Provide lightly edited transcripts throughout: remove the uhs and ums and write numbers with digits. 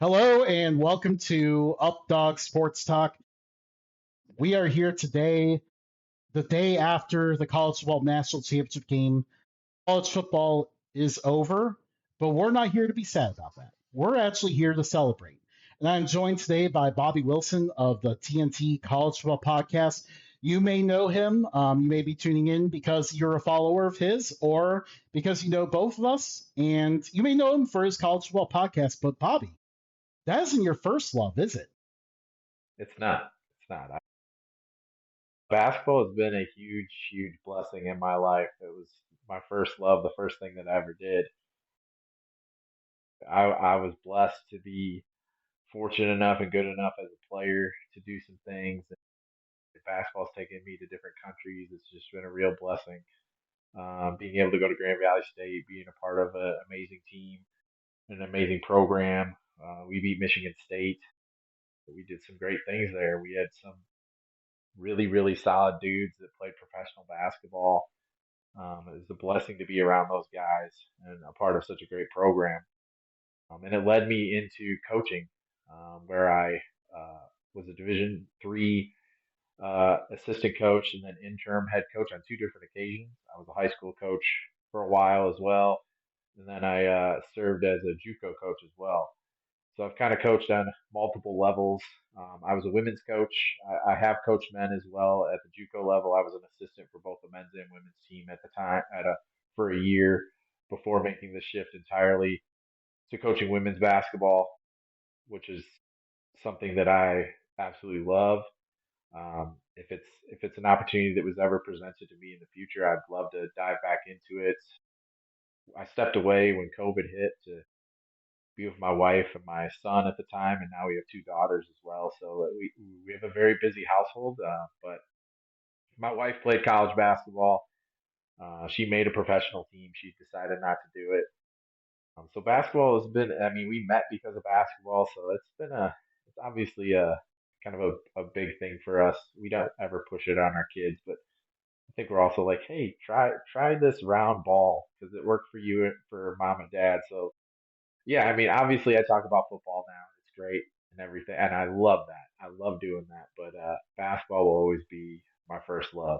Hello and welcome to Up Dog Sports Talk. We are here today, the day after the College Football National Championship game. College football is over, but we're not here to be sad about that. We're actually here to celebrate. And I'm joined today by Bobby Wilson of the TNT College Football Podcast. You may know him. You may be tuning in because you're a follower of his or because you know both of us. And you may know him for his college football podcast. But Bobby, that isn't your first love, is it? It's not. It's not. Basketball has been a huge, huge blessing in my life. It was my first love, the first thing that I ever did. I was blessed to be fortunate enough and good enough as a player to do some things. Basketball's taken me to different countries. It's just been a real blessing. Being able to go to Grand Valley State, being a part of an amazing team, an amazing program. We beat Michigan State. We did some great things there. We had some really, really solid dudes that played professional basketball. It was a blessing to be around those guys and a part of such a great program. And it led me into coaching, where I was a Division III assistant coach and then interim head coach on two different occasions. I was a high school coach for a while as well, and then I served as a JUCO coach as well. So I've kind of coached on multiple levels. I was a women's coach. I have coached men as well at the JUCO level. I was an assistant for both the men's and women's team at the time for a year before making the shift entirely to coaching women's basketball, which is something that I absolutely love. If it's an opportunity that was ever presented to me in the future, I'd love to dive back into it. I stepped away when COVID hit to be with my wife and my son at the time, and now we have two daughters as well. So we have a very busy household. But my wife played college basketball. She made a professional team. She decided not to do it. So basketball has been. I mean, we met because of basketball, so it's obviously a kind of a big thing for us. We don't ever push it on our kids, but I think we're also like, hey, try this round ball because it worked for you and for mom and dad. So yeah, I mean, obviously, I talk about football now. It's great and everything, and I love that. I love doing that. But basketball will always be my first love.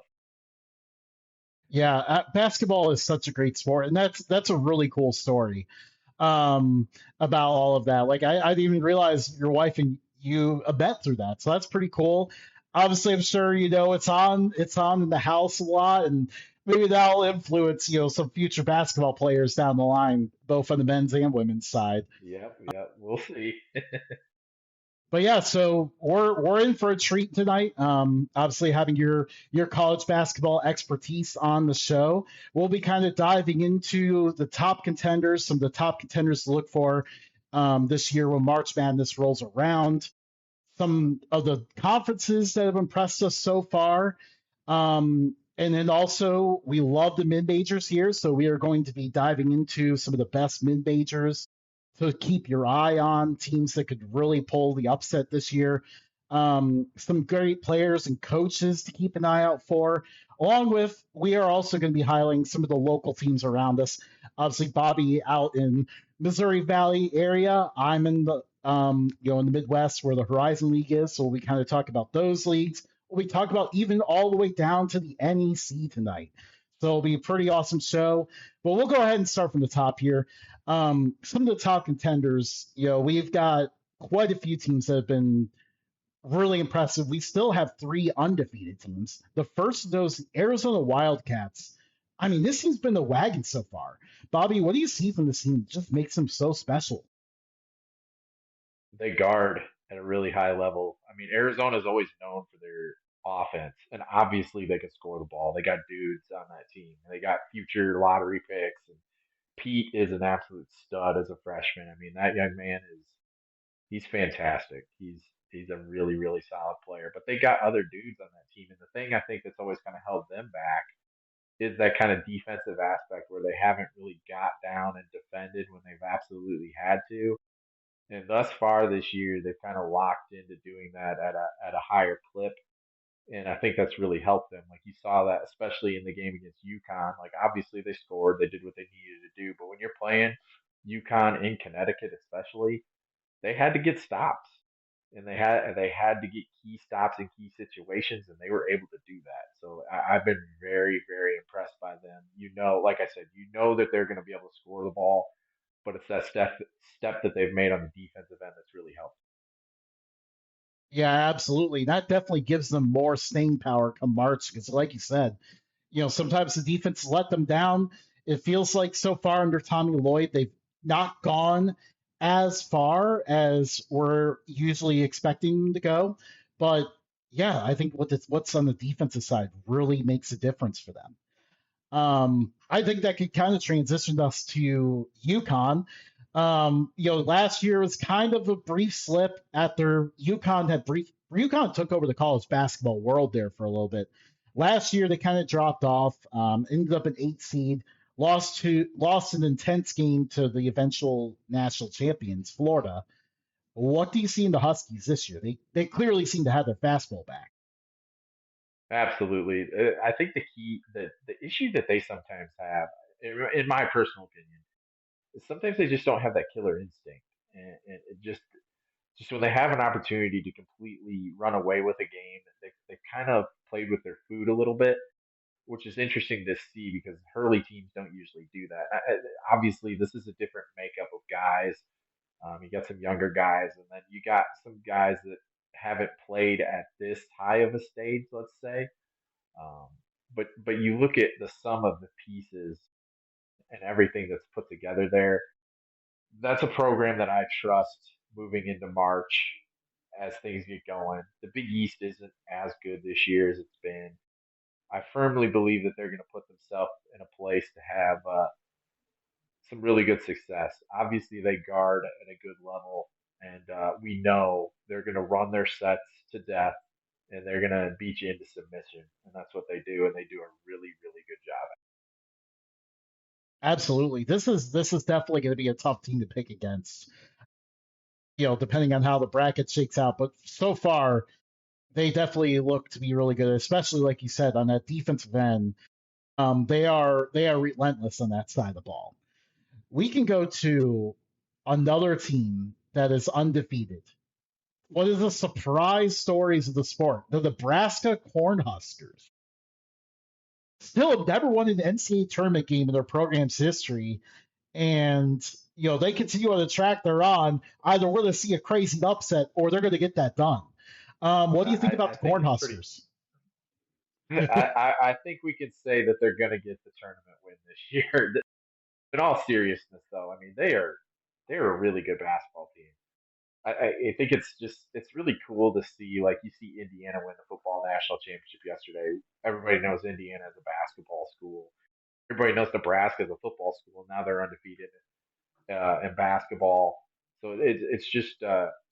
Yeah, basketball is such a great sport, and that's a really cool story about all of that. Like I didn't even realize your wife and you met through that, so that's pretty cool. Obviously, I'm sure you know it's on in the house a lot, and maybe that'll influence some future basketball players down the line, both on the men's and women's side. Yep, yep. We'll see. But yeah, so we're in for a treat tonight. Obviously, having your college basketball expertise on the show, we'll be kind of diving into the top contenders, some of the top contenders to look for this year when March Madness rolls around. Some of the conferences that have impressed us so far, and then also we love the mid majors here, so we are going to be diving into some of the best mid majors to keep your eye on, teams that could really pull the upset this year. Some great players and coaches to keep an eye out for. Along with, we are also going to be highlighting some of the local teams around us. Obviously, Bobby out in Missouri Valley area. I'm in the in the Midwest where the Horizon League is. So we kind of talk about those leagues. We talk about even all the way down to the NEC tonight. So it'll be a pretty awesome show. But we'll go ahead and start from the top here. Some of the top contenders, we've got quite a few teams that have been really impressive. We still have three undefeated teams. The first of those, Arizona Wildcats. I mean, this team's been the wagon so far. Bobby, what do you see from this team that just makes them so special? They guard at a really high level. I mean, Arizona's always known for their offense, and obviously they can score the ball. They got dudes on that team. They got future lottery picks, and Pete is an absolute stud as a freshman. I mean, that young man is he's fantastic. He's a really really solid player. But they got other dudes on that team, and the thing I think that's always kind of held them back is that kind of defensive aspect where they haven't really got down and defended when they've absolutely had to. And thus far this year, they've kind of locked into doing that at a higher clip, and I think that's really helped them. Like you saw that, especially in the game against UConn. Like obviously they scored, they did what they needed to do, but when you're playing UConn in Connecticut, especially, they had to get stops, and they had to get key stops in key situations, and they were able to do that. So I've been very very impressed by them. Like I said, that they're going to be able to score the ball, but it's that step that they've made on the defensive end that's really helped. Yeah, absolutely. That definitely gives them more staying power come March because, like you said, sometimes the defense let them down. It feels like so far under Tommy Lloyd, they've not gone as far as we're usually expecting them to go. But yeah, I think what's on the defensive side really makes a difference for them. I think that could kind of transition us to UConn. Last year was kind of a brief slip after UConn took over the college basketball world there for a little bit. Last year they kind of dropped off, ended up an 8 seed, lost an intense game to the eventual national champions, Florida. What do you see in the Huskies this year? They clearly seem to have their fastball back. Absolutely. I think the issue that they sometimes have, in my personal opinion, is sometimes they just don't have that killer instinct, and it just when they have an opportunity to completely run away with a game, they kind of played with their food a little bit, which is interesting to see because Hurley teams don't usually do that. Obviously, this is a different makeup of guys. You got some younger guys, and then you got some guys that haven't played at this high of a stage, let's say. Um, but you look at the sum of the pieces and everything that's put together there. That's a program that I trust moving into March as things get going. The Big East isn't as good this year as it's been. I firmly believe that they're going to put themselves in a place to have some really good success. Obviously, they guard at a good level, and we know they're going to run their sets to death, and they're going to beat you into submission, and that's what they do, and they do a really, really good job. Absolutely, this is definitely going to be a tough team to pick against. Depending on how the bracket shakes out. But so far, they definitely look to be really good, especially like you said on that defensive end. They are relentless on that side of the ball. We can go to another team that is undefeated. What is the surprise stories of the sport? The Nebraska Cornhuskers still have never won an NCAA tournament game in their program's history, and they continue on the track they're on. Either we're going to see a crazy upset or they're going to get that done. What do you think about I the think it's pretty. Cornhuskers? I think we could say that they're going to get the tournament win this year. In all seriousness, though, I mean they're a really good basketball team. I think it's really cool to see, like, you see Indiana win the football national championship yesterday. Everybody knows Indiana is a basketball school. Everybody knows Nebraska is a football school. Now they're undefeated in basketball. So it's just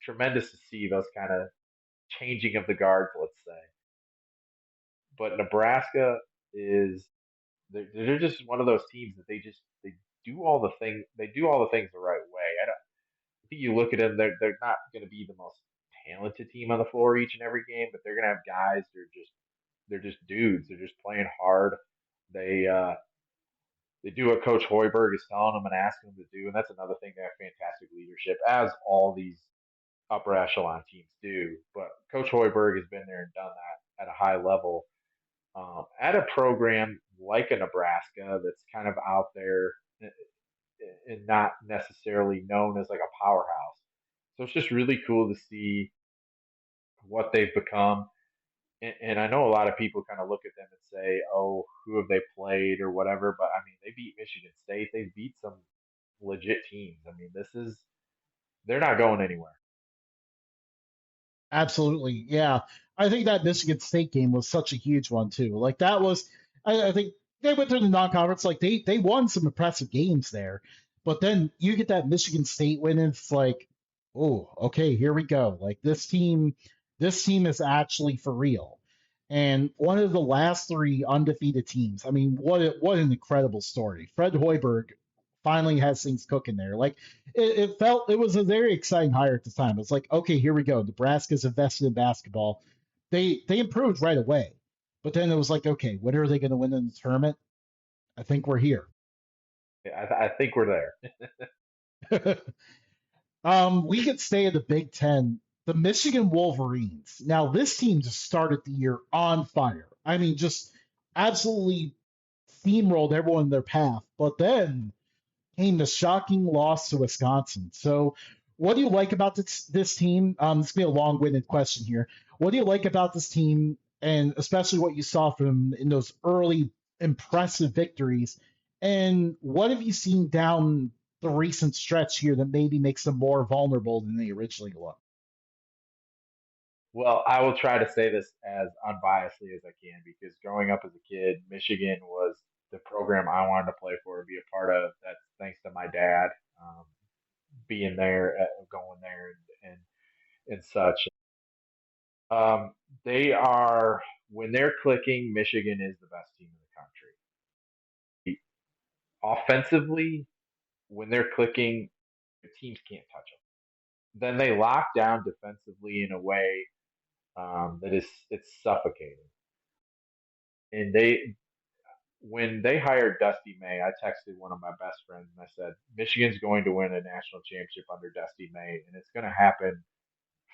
tremendous to see those kind of changing of the guards, let's say. But Nebraska is they're just one of those teams that they do all the things the right way. I think you look at them, they're not going to be the most talented team on the floor each and every game, but they're going to have guys. They're just dudes. They're just playing hard. They uh, they do what Coach Hoiberg is telling them and asking them to do, and that's another thing. They have fantastic leadership, as all these upper echelon teams do. But Coach Hoiberg has been there and done that at a high level. At a program like a Nebraska that's kind of out there and not necessarily known as like a powerhouse. So it's just really cool to see what they've become. And I know a lot of people kind of look at them and say, "Oh, who have they played or whatever?" But I mean, they beat Michigan State. They beat some legit teams. I mean, they're not going anywhere. Absolutely. Yeah. I think that Michigan State game was such a huge one too. Like that was I think they went through the non-conference, like they won some impressive games there. But then you get that Michigan State win, and it's like, oh, okay, here we go. Like this team is actually for real. And one of the last three undefeated teams. I mean, what an incredible story. Fred Hoiberg finally has things cooking there. Like it was a very exciting hire at the time. It's like, okay, here we go. Nebraska's invested in basketball. They improved right away. But then it was like, okay, when are they going to win in the tournament? I think we're here. I think we're there. We could stay in the Big Ten. The Michigan Wolverines. Now, this team just started the year on fire. I mean, just absolutely steamrolled everyone in their path. But then came the shocking loss to Wisconsin. So, what do you like about this team? This will be a long-winded question here. What do you like about this team, and especially what you saw from in those early impressive victories? And what have you seen down the recent stretch here that maybe makes them more vulnerable than they originally looked? Well, I will try to say this as unbiasedly as I can because growing up as a kid, Michigan was the program I wanted to play for and be a part of. That's thanks to my dad um, being there, going there, and such. Um, they are when they're clicking, Michigan is the best team in the country. Offensively, when they're clicking, teams can't touch them. Then they lock down defensively in a way that is it's suffocating. And they when they hired Dusty May, I texted one of my best friends and I said, Michigan's going to win a national championship under Dusty May, and it's going to happen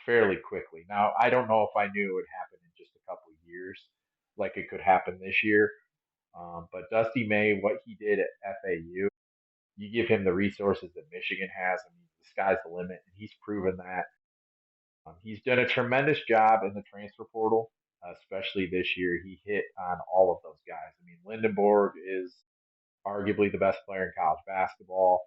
fairly quickly. Now, I don't know if I knew it would happen in just a couple of years, like it could happen this year. But Dusty May, what he did at FAU, you give him the resources that Michigan has, I mean, the sky's the limit, and he's proven that. He's done a tremendous job in the transfer portal, especially this year. He hit on all of those guys. I mean, Lindenborg is arguably the best player in college basketball.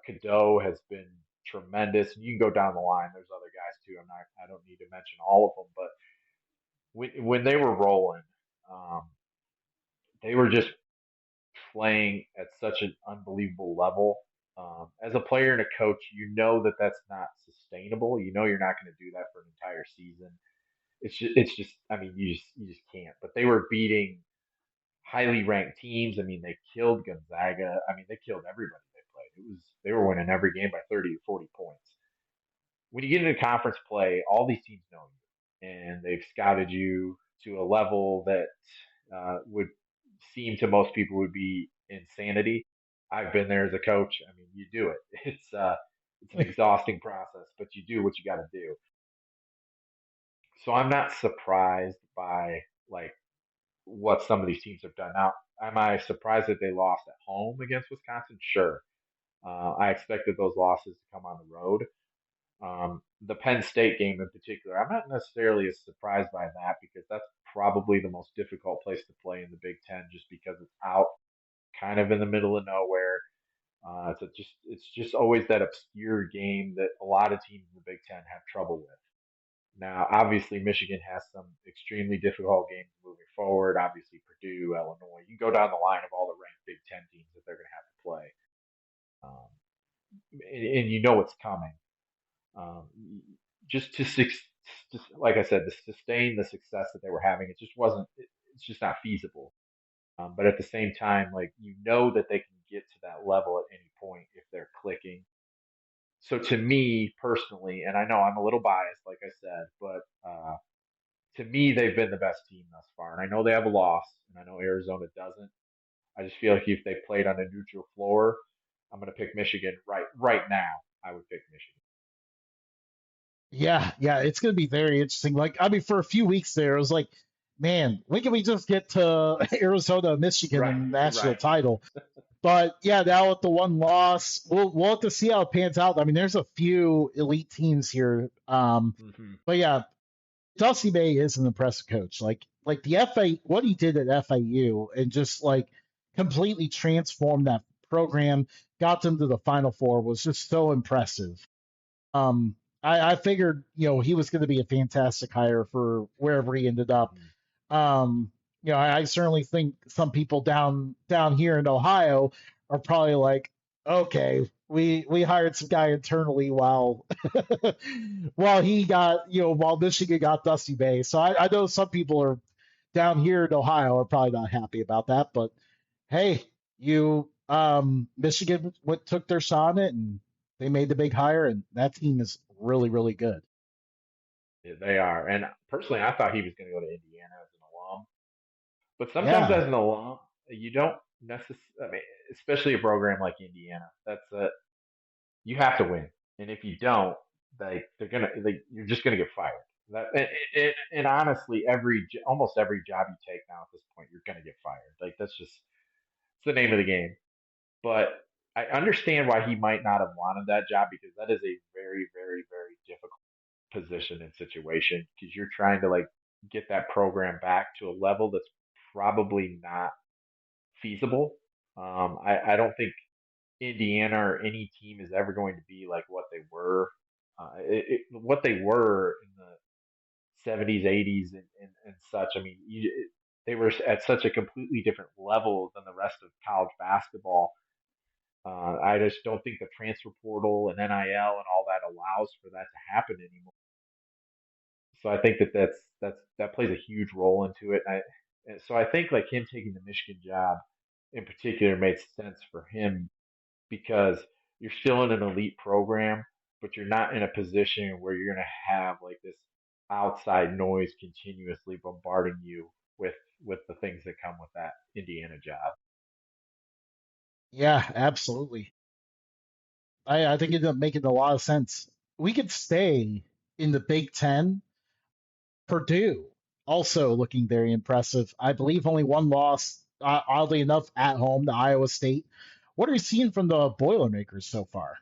Cadeau has been tremendous. You can go down the line. There's other guys too. I don't need to mention all of them, but when they were rolling, um, they were just playing at such an unbelievable level. As a player and a coach, you know that that's not sustainable. You know you're not going to do that for an entire season. It's just. I mean, you just can't. But they were beating highly ranked teams. I mean, they killed Gonzaga. I mean, they killed everybody they played. They were winning every game by 30 or 40 points. When you get into conference play, all these teams know you, and they've scouted you to a level that would seem to most people would be insanity. I've been there as a coach. I mean, you do it. It's an exhausting process, but you do what you got to do. So I'm not surprised by like what some of these teams have done. Now, am I surprised that they lost at home against Wisconsin? Sure. I expected those losses to come on the road. The Penn State game in particular, I'm not necessarily as surprised by that because that's probably the most difficult place to play in the Big Ten just because it's out kind of in the middle of nowhere. It's just always that obscure game that a lot of teams in the Big Ten have trouble with. Now, obviously, Michigan has some extremely difficult games moving forward. Obviously, Purdue, Illinois. You can go down the line of all the ranked Big Ten teams that they're going to have to play, um, and you know it's coming. Um, just to just like I said, to sustain the success that they were having, it just wasn't. It's just not feasible. But at the same time, like you know that they can get to that level at any point if they're clicking. So to me personally, and I know I'm a little biased, like I said, but to me they've been the best team thus far. And I know they have a loss, and I know Arizona doesn't. I just feel like if they played on a neutral floor, I'm going to pick Michigan right now. I would pick Michigan. Yeah, yeah, it's going to be very interesting. Like, I mean, for a few weeks there, it was like, man, when can we just get to Arizona, Michigan, Right, and the national right. title? But yeah, now with the one loss, we'll have to see how it pans out. I mean, there's a few elite teams here. Hmm. But yeah, Dusty May is an impressive coach. Like the FA, what he did at FAU, and just like completely transformed that program, got them to the Final Four was just so impressive. I figured, he was going to be a fantastic hire for wherever he ended up. Hmm. Um, I certainly think some people down here in Ohio are probably like, okay, we hired some guy internally while while he got, while Michigan got Dusty Bay. So I know some people are down here in Ohio are probably not happy about that, but hey, Michigan took their shot on it and they made the big hire, and that team is really, really good. Yeah, they are. And personally, I thought he was going to go to Indiana as an alum. But sometimes Yeah. as an alum, you don't necessarily, I mean, especially a program like Indiana, you have to win. and if you don't, like you're just gonna get fired. That and honestly, almost every job you take now at this point, you're gonna get fired. Like that's just it's the name of the game. But I understand why he might not have wanted that job because that is a very, very, very difficult position and situation because you're trying to like get that program back to a level that's probably not feasible. I don't think Indiana or any team is ever going to be like what they were. What they were in the 70s, 80s, and such. I mean, they were at such a completely different level than the rest of college basketball. I just don't think the transfer portal and NIL and all that allows for that to happen anymore. So I think that plays a huge role into it. And so I think like him taking the Michigan job in particular made sense for him because you're still in an elite program, but you're not in a position where you're going to have like this outside noise continuously bombarding you with the things that come with that Indiana job. Yeah, absolutely. I think it ended up making a lot of sense. We could stay in the Big Ten. Purdue also looking very impressive. I believe only one loss, oddly enough, at home to Iowa State. What are you seeing from the Boilermakers so far?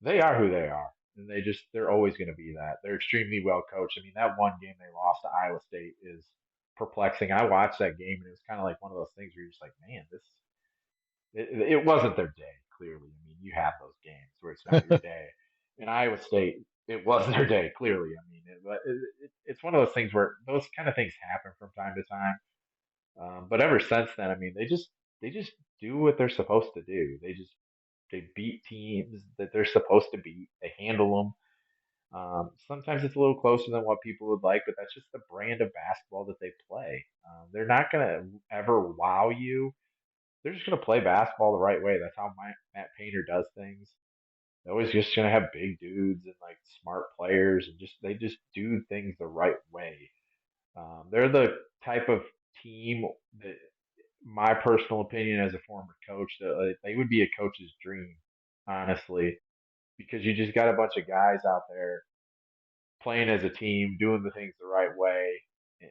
They are who they are, and they're always going to be that. They're extremely well coached. I mean, that one game they lost to Iowa State is perplexing. I watched that game, and it was kind of like one of those things where you're just like, man, it wasn't their day. Clearly, I mean, you have those games where it's not your day. In Iowa State, it was their day. Clearly, I mean, it's one of those things where those kind of things happen from time to time. But ever since then, I mean, they just do what they're supposed to do. They beat teams that they're supposed to beat. They handle them. Sometimes it's a little closer than what people would like, but that's just the brand of basketball that they play. They're not going to ever wow you. They're just going to play basketball the right way. That's how Matt Painter does things. They're always just going to have big dudes and like smart players, and they just do things the right way. They're the type of team that, my personal opinion as a former coach, that they would be a coach's dream, honestly, because you just got a bunch of guys out there playing as a team, doing the things the right way,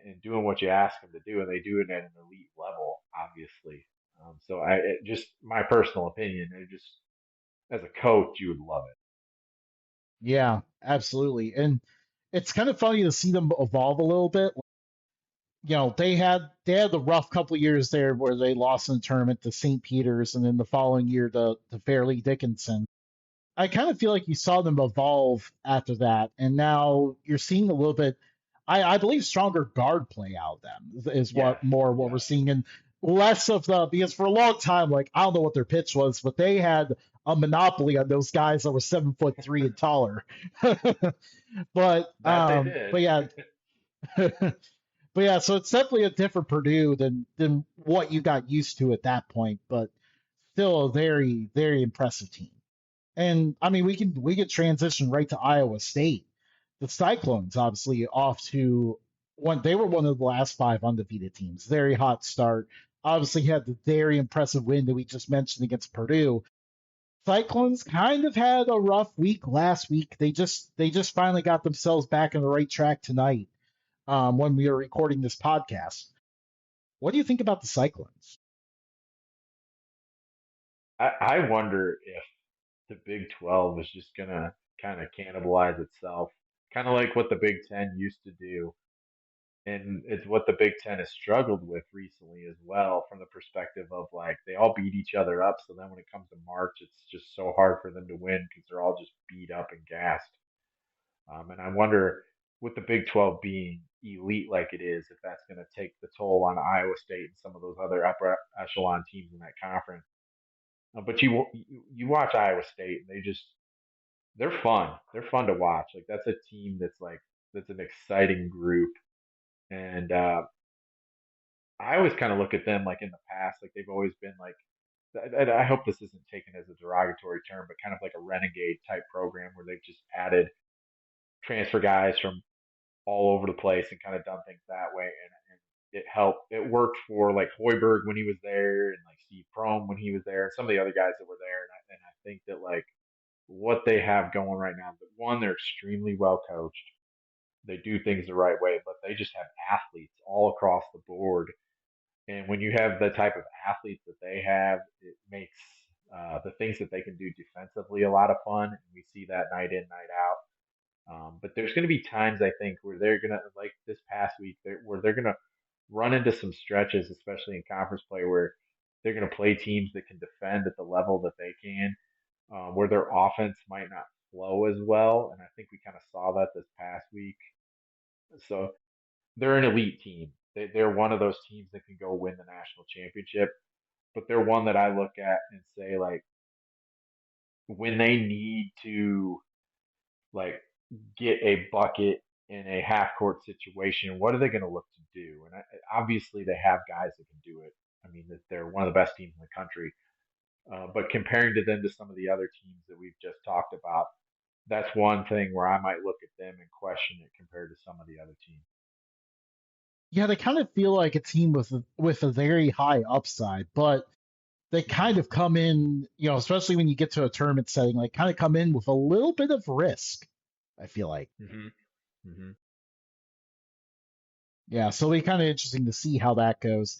and doing what you ask them to do, and they do it at an elite level, obviously. So just my personal opinion, it just as a coach, you would love it. Yeah, absolutely. And it's kind of funny to see them evolve a little bit. They had the rough couple of years there where they lost in the tournament to St. Peter's, and then the following year to Fairleigh Dickinson. I kind of feel like you saw them evolve after that, and now you're seeing a little bit. I believe stronger guard play out of them is Yes, what we're yes, seeing, and less of the because for a long time, like I don't know what their pitch was, but they had a monopoly on those guys that were 7'3" and taller. but that they but did. yeah, but yeah, so it's definitely a different Purdue than what you got used to at that point, but still a very very impressive team. And I mean, we could transition right to Iowa State. The Cyclones obviously off to they were one of the last five undefeated teams. Very hot start. Obviously had the very impressive win that we just mentioned against Purdue. Cyclones kind of had a rough week last week. They just finally got themselves back on the right track tonight when we are recording this podcast. What do you think about the Cyclones? I wonder if the Big 12 is just gonna kind of cannibalize itself, kind of like what the Big 10 used to do, and it's what the Big Ten has struggled with recently as well, from the perspective of like they all beat each other up. So then when it comes to March, it's just so hard for them to win because they're all just beat up and gassed. And I wonder, with the Big 12 being elite like it is, if that's going to take the toll on Iowa State and some of those other upper echelon teams in that conference. But you watch Iowa State, and they're fun. They're fun to watch. Like that's a team that's an exciting group, and I always kind of look at them like in the past, like they've always been like. I hope this isn't taken as a derogatory term, but kind of like a renegade type program where they've just added transfer guys from all over the place and kind of done things that way. And it helped. It worked for like Hoiberg when he was there, and like Steve Prohm when he was there, and some of the other guys that were there. And I think that like what they have going right now. One, they're extremely well coached. They do things the right way, but they just have athletes all across the board. And when you have the type of athletes that they have, it makes the things that they can do defensively a lot of fun. And we see that night in, night out. But there's going to be times I think where they're going to, like this past week, where they're going to run into some stretches, especially in conference play, where they're going to play teams that can defend at the level that they can, where their offense might not flow as well. And I think we kind of saw that this past week. So they're an elite team. They're one of those teams that can go win the national championship, but they're one that I look at and say, like, when they need to, like, get a bucket in a half court situation, what are they going to look to do? And obviously, they have guys that can do it. I mean, they're one of the best teams in the country. But comparing to them to some of the other teams that we've just talked about, that's one thing where I might look at them and question it compared to some of the other teams. Yeah, they kind of feel like a team with a very high upside, but they kind Mm-hmm. of come in, especially when you get to a tournament setting, like kind of come in with a little bit of risk. I feel like, Mm-hmm. Mm-hmm. yeah. So it'll be kind of interesting to see how that goes.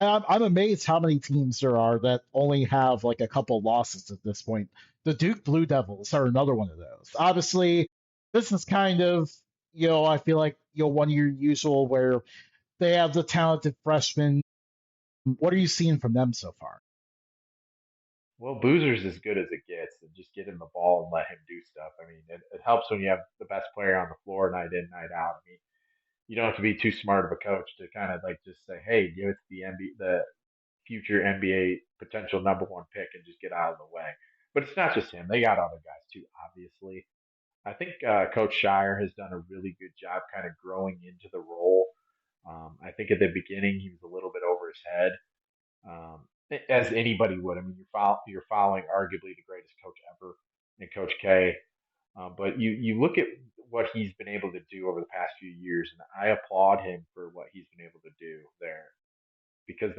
I'm amazed how many teams there are that only have like a couple losses at this point. The Duke Blue Devils are another one of those. Obviously, this is kind of, I feel like, one of your usual where they have the talented freshmen. What are you seeing from them so far? Well, Boozer's as good as it gets, and just get him the ball and let him do stuff. I mean, it helps when you have the best player on the floor night in, night out. I mean, you don't have to be too smart of a coach to kind of like just say, "Hey, give it to the future NBA potential number one pick, and just get out of the way." But it's not just him; they got other guys too. Obviously, I think Coach Shire has done a really good job kind of growing into the role. I think at the beginning he was a little bit over his head, um, as anybody would. I mean, you're following arguably the greatest coach ever in Coach K. But you look at what he's been able to do over the past few years, and I applaud him for what he's been able to do there because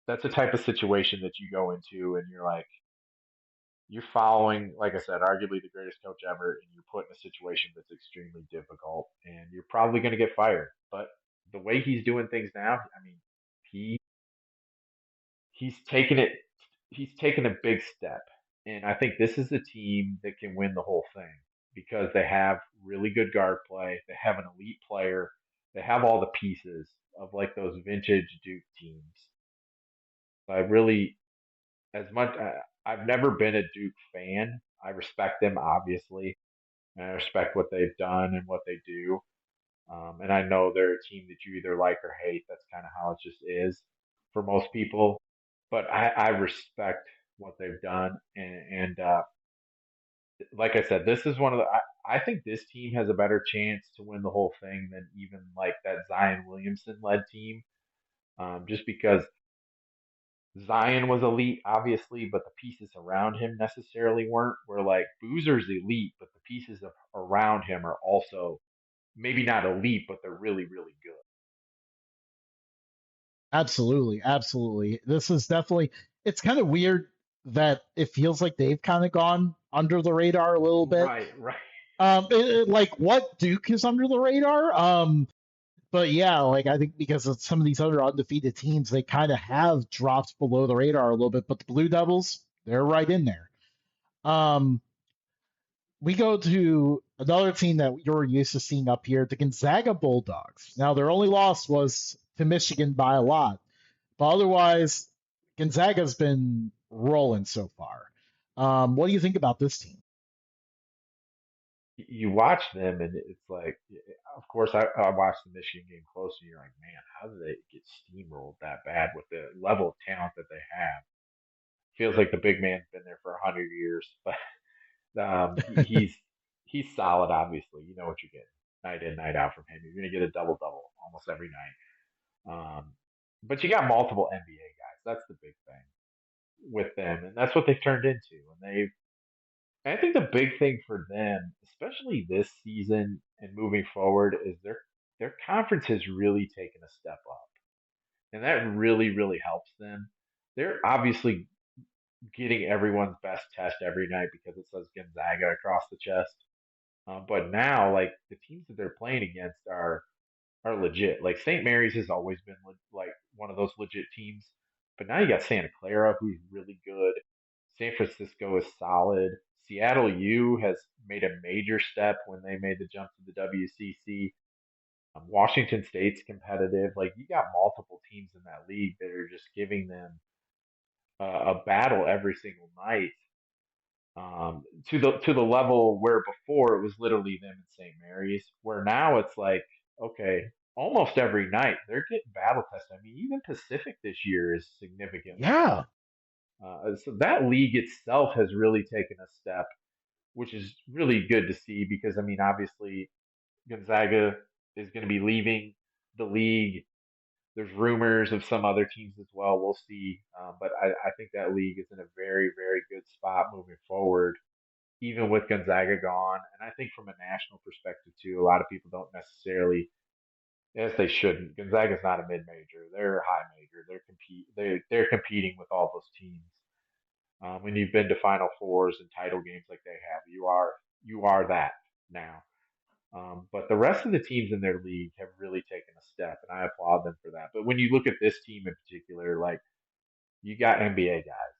that's the type of situation that you go into and you're like you're following, like I said, arguably the greatest coach ever, and you're put in a situation that's extremely difficult, and you're probably going to get fired. But the way he's doing things now, I mean, he he's taken it he's taken a big step. And I think this is a team that can win the whole thing because they have really good guard play, they have an elite player, they have all the pieces of like those vintage Duke teams. So I really, as much I've never been a Duke fan. I respect them obviously, and I respect what they've done and what they do. And I know they're a team that you either like or hate. That's kind of how it just is for most people. But I respect what they've done, and like I said, this is one of the. I think this team has a better chance to win the whole thing than even like that Zion Williamson led team. Just because Zion was elite, obviously, but the pieces around him necessarily weren't. Where like Boozer's elite, but the pieces around him are also maybe not elite, but they're really, really good. Absolutely, absolutely. This is definitely. It's kind of weird that it feels like they've kind of gone under the radar a little bit. Right, right. Like what Duke is under the radar. But yeah, like I think because of some of these other undefeated teams, they kind of have dropped below the radar a little bit. But the Blue Devils, they're right in there. Um, we go to another team that you're used to seeing up here, the Gonzaga Bulldogs. Now, their only loss was to Michigan by a lot, but otherwise, Gonzaga's been rolling so far. What do you think about this team? You watch them, and it's like, of course, I watched the Michigan game closely. And you're like, man, how did they get steamrolled that bad with the level of talent that they have? Feels like the big man's been there for 100 years, but he's solid. Obviously, you know what you're getting night in, night out from him. You're gonna get a double double almost every night. But you got multiple NBA guys. That's the big thing with them, and that's what they've turned into. And I think the big thing for them, especially this season and moving forward, is their conference has really taken a step up, and that really really helps them. They're obviously getting everyone's best test every night because it says Gonzaga across the chest. But now, like the teams that they're playing against are legit. Like St. Mary's has always been like one of those legit teams, but now you got Santa Clara, who's really good. San Francisco is solid. Seattle U has made a major step when they made the jump to the WCC. Washington State's competitive. Like you got multiple teams in that league that are just giving them a battle every single night. To the level where before it was literally them and St. Mary's, where now it's like okay, almost every night they're getting battle tested. I mean, even Pacific this year is significantly Yeah, better. So that league itself has really taken a step, which is really good to see because I mean, obviously Gonzaga is going to be leaving the league. There's rumors of some other teams as well. We'll see, but I think that league is in a very, very good spot moving forward even with Gonzaga gone. And I think from a national perspective too, a lot of people don't necessarily, as they shouldn't. Gonzaga's not a mid major; they're a high major. They're competing with all those teams. When you've been to Final Fours and title games like they have, you are that now. But the rest of the teams in their league have really taken a step, and I applaud them for that. But when you look at this team in particular, like you got NBA guys.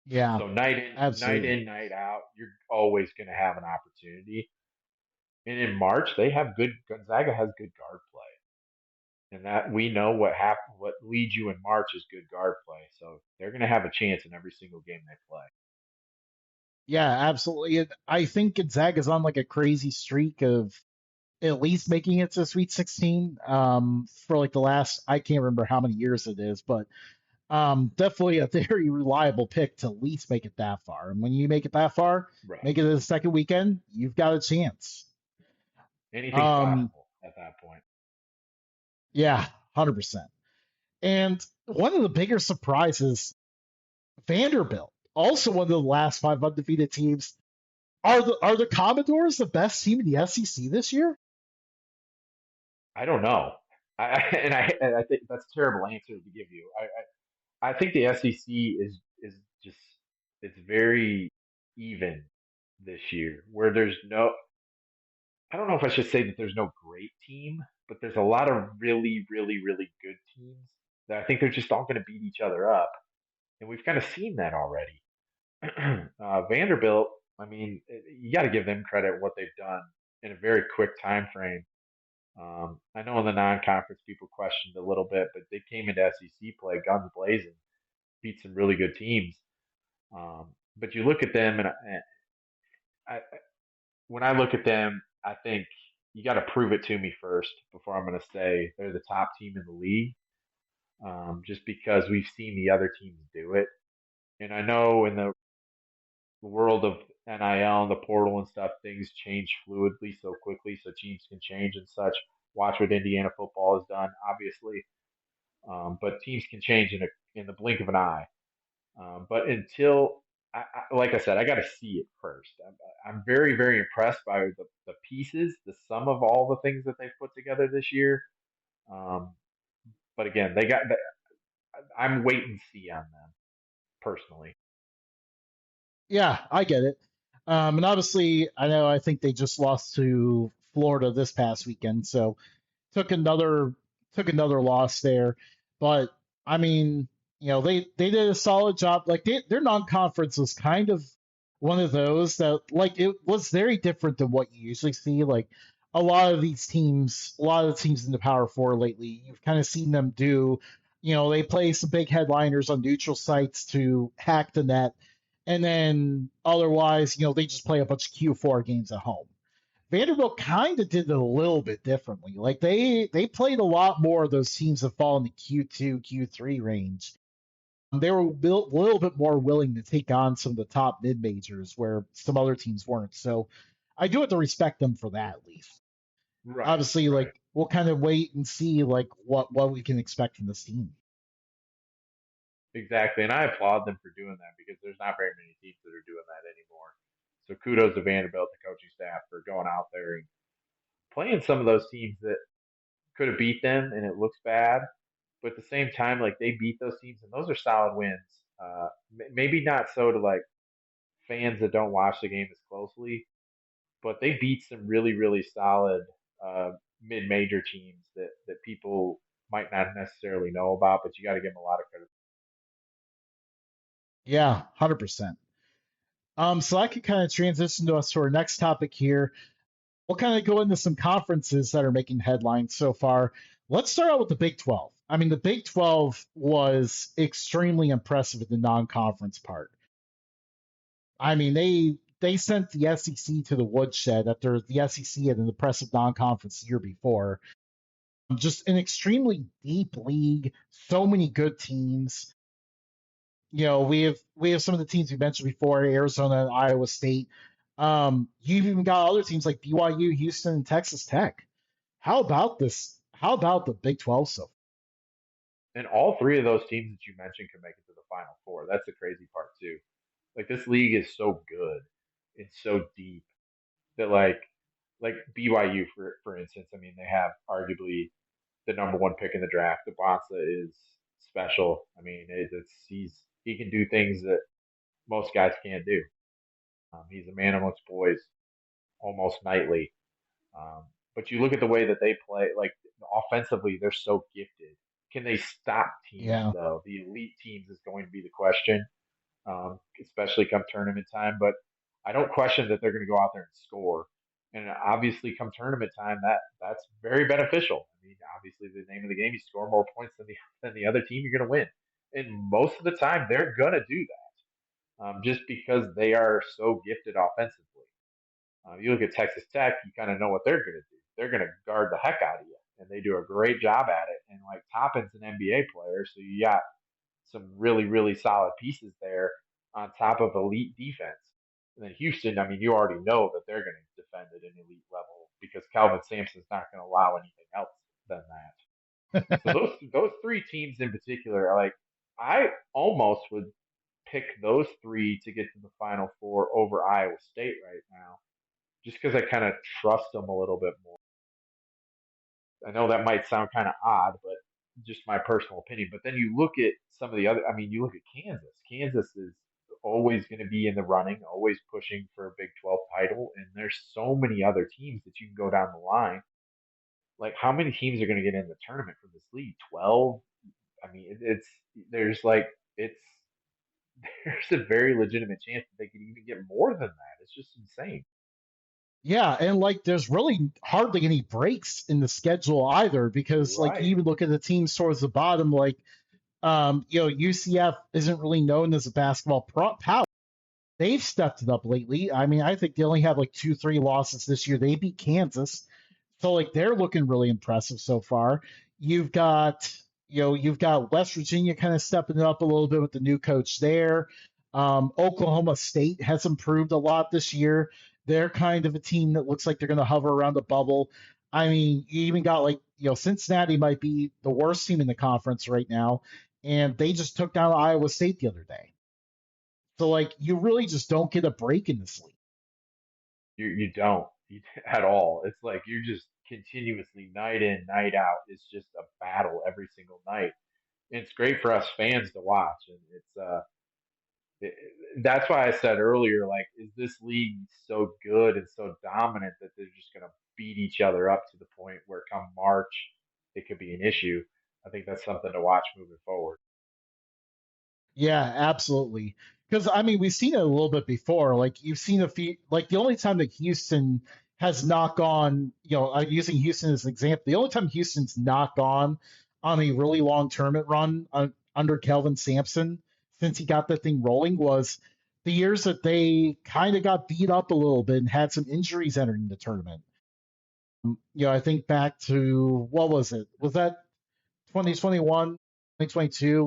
yeah, So absolutely. night out, you're always going to have an opportunity. And in March, they have good. Gonzaga has good guard play, and that we know what leads you in March is good guard play. So they're going to have a chance in every single game they play. Yeah, absolutely. I think Gonzaga's on like a crazy streak of at least making it to Sweet 16 for like the last, I can't remember how many years it is, but definitely a very reliable pick to at least make it that far. And when you make it that far, Right. make it to the second weekend, you've got a chance. Anything's Um, possible at that point. yeah, 100%. And one of the bigger surprises, Vanderbilt, also one of the last five undefeated teams. Are the Commodores the best team in the SEC this year? I don't know. I think that's a terrible answer to give you. I think the SEC is just it's very even this year, where there's no I don't know if I should say that there's no great team, but there's a lot of really, really, really good teams that I think they're just all going to beat each other up, and we've kind of seen that already. Vanderbilt, I mean, you got to give them credit what they've done in a very quick time frame. I know in the non-conference people questioned a little bit, but they came into SEC play guns blazing, beat some really good teams. But you look at them, and I, when I look at them, I think you got to prove it to me first before I'm going to say they're the top team in the league. Just because we've seen the other teams do it, and I know in the world of NIL and the portal and stuff, things change fluidly so quickly, so teams can change and such. Watch what Indiana football has done, obviously, but teams can change in the blink of an eye. But until, like I said, I got to see it first. I'm very, very impressed by the pieces, the sum of all the things that they've put together this year. Um, but again, I'm wait and see on them personally. Yeah, I get it. And obviously, I think they just lost to Florida this past weekend, so took another took another loss there. But I mean, they did a solid job. Like their non-conference was kind of one of those that like it was very different than what you usually see. Like a lot of the teams in the Power Four lately, you've kind of seen them do. They play some big headliners on neutral sites to hack the net, and then otherwise, they just play a bunch of Q4 games at home. Vanderbilt kind of did it a little bit differently. Like they played a lot more of those teams that fall in the Q2, Q3 range. They were a little bit more willing to take on some of the top mid majors where some other teams weren't. So I do have to respect them for that at least. Right, Obviously, right, like we'll kind of wait and see like what we can expect from this team. exactly. And I applaud them for doing that because there's not very many teams that are doing that anymore. So kudos to Vanderbilt, the coaching staff, for going out there and playing some of those teams that could have beat them, and it looks bad. But at the same time, like they beat those teams, and those are solid wins. Maybe not so to like fans that don't watch the game as closely, but they beat some really really solid mid-major teams that people might not necessarily know about, but you got to give them a lot of credit. Yeah, 100%. So I could kind of transition to us to our next topic here. We'll kind of go into some conferences that are making headlines so far. Let's start out with the Big 12. I mean, the Big 12 was extremely impressive in the non-conference part. I mean, they sent the SEC to the woodshed after the SEC had an impressive non-conference the year before. Just an extremely deep league, so many good teams. We have some of the teams we mentioned before, Arizona and Iowa State. You've even got other teams like BYU, Houston, and Texas Tech. How about this? How about the Big 12 so? And all three of those teams that you mentioned can make it to the Final Four. That's the crazy part too. Like this league is so good, it's so deep that like BYU for instance. I mean, they have arguably the number one pick in the draft. Devonta is special. I mean, he can do things that most guys can't do. He's a man amongst boys almost nightly. Um, but you look at the way that they play, like offensively, they're so gifted. Can they stop teams Yeah. though? The elite teams is going to be the question, especially come tournament time. But I don't question that they're going to go out there and score. And obviously, come tournament time, that's very beneficial. I mean, obviously, the name of the game: you score more points than the other team, you're going to win. And most of the time, they're going to do that, just because they are so gifted offensively. You look at Texas Tech, you kind of know what they're going to do. They're going to guard the heck out of you, and they do a great job at it. And like Toppin's an NBA player, so you got some really, really solid pieces there on top of elite defense. And then Houston, I mean, you already know that they're going to defend at an elite level because Calvin Sampson's not going to allow anything else than that. So those three teams in particular are like I almost would pick those three to get to the Final Four over Iowa State right now, just because I kind of trust them a little bit more. I know that might sound kind of odd, but just my personal opinion. But then you look at some of the other. I mean, you look at Kansas. Kansas is always going to be in the running, always pushing for a Big 12 title, and there's so many other teams that you can go down the line. Like, how many teams are going to get in the tournament from this league? 12. I mean, it's there's like it's there's a very legitimate chance that they could even get more than that. It's just insane. Yeah, and like there's really hardly any breaks in the schedule either because like you Right. even look at the teams towards the bottom, like UCF isn't really known as a basketball power. They've stepped it up lately. I mean, I think they only have like two, three losses this year. They beat Kansas. So like they're looking really impressive so far. You've got you've got West Virginia kind of stepping it up a little bit with the new coach there. Oklahoma State has improved a lot this year. They're kind of a team that looks like they're going to hover around the bubble. I mean, you even got like Cincinnati might be the worst team in the conference right now, and they just took down Iowa State the other day. So like you really just don't get a break in this league. You don't at all. It's like you're just continuously night in, night out. It's just a battle every single night. And it's great for us fans to watch, and it, that's why I said earlier, like, is this league so good and so dominant that they're just going to beat each other up to the point where come March it could be an issue? I think that's something to watch moving forward. Yeah, absolutely. Because I mean, we've seen it a little bit before. Like you've seen a few. Like the only time that Houston has not gone, using Houston as an example, the only time Houston's not gone on a really long tournament run under Kelvin Sampson since he got that thing rolling was the years that they kind of got beat up a little bit and had some injuries entering the tournament. I think back to what was it? Was that 2021, 2022,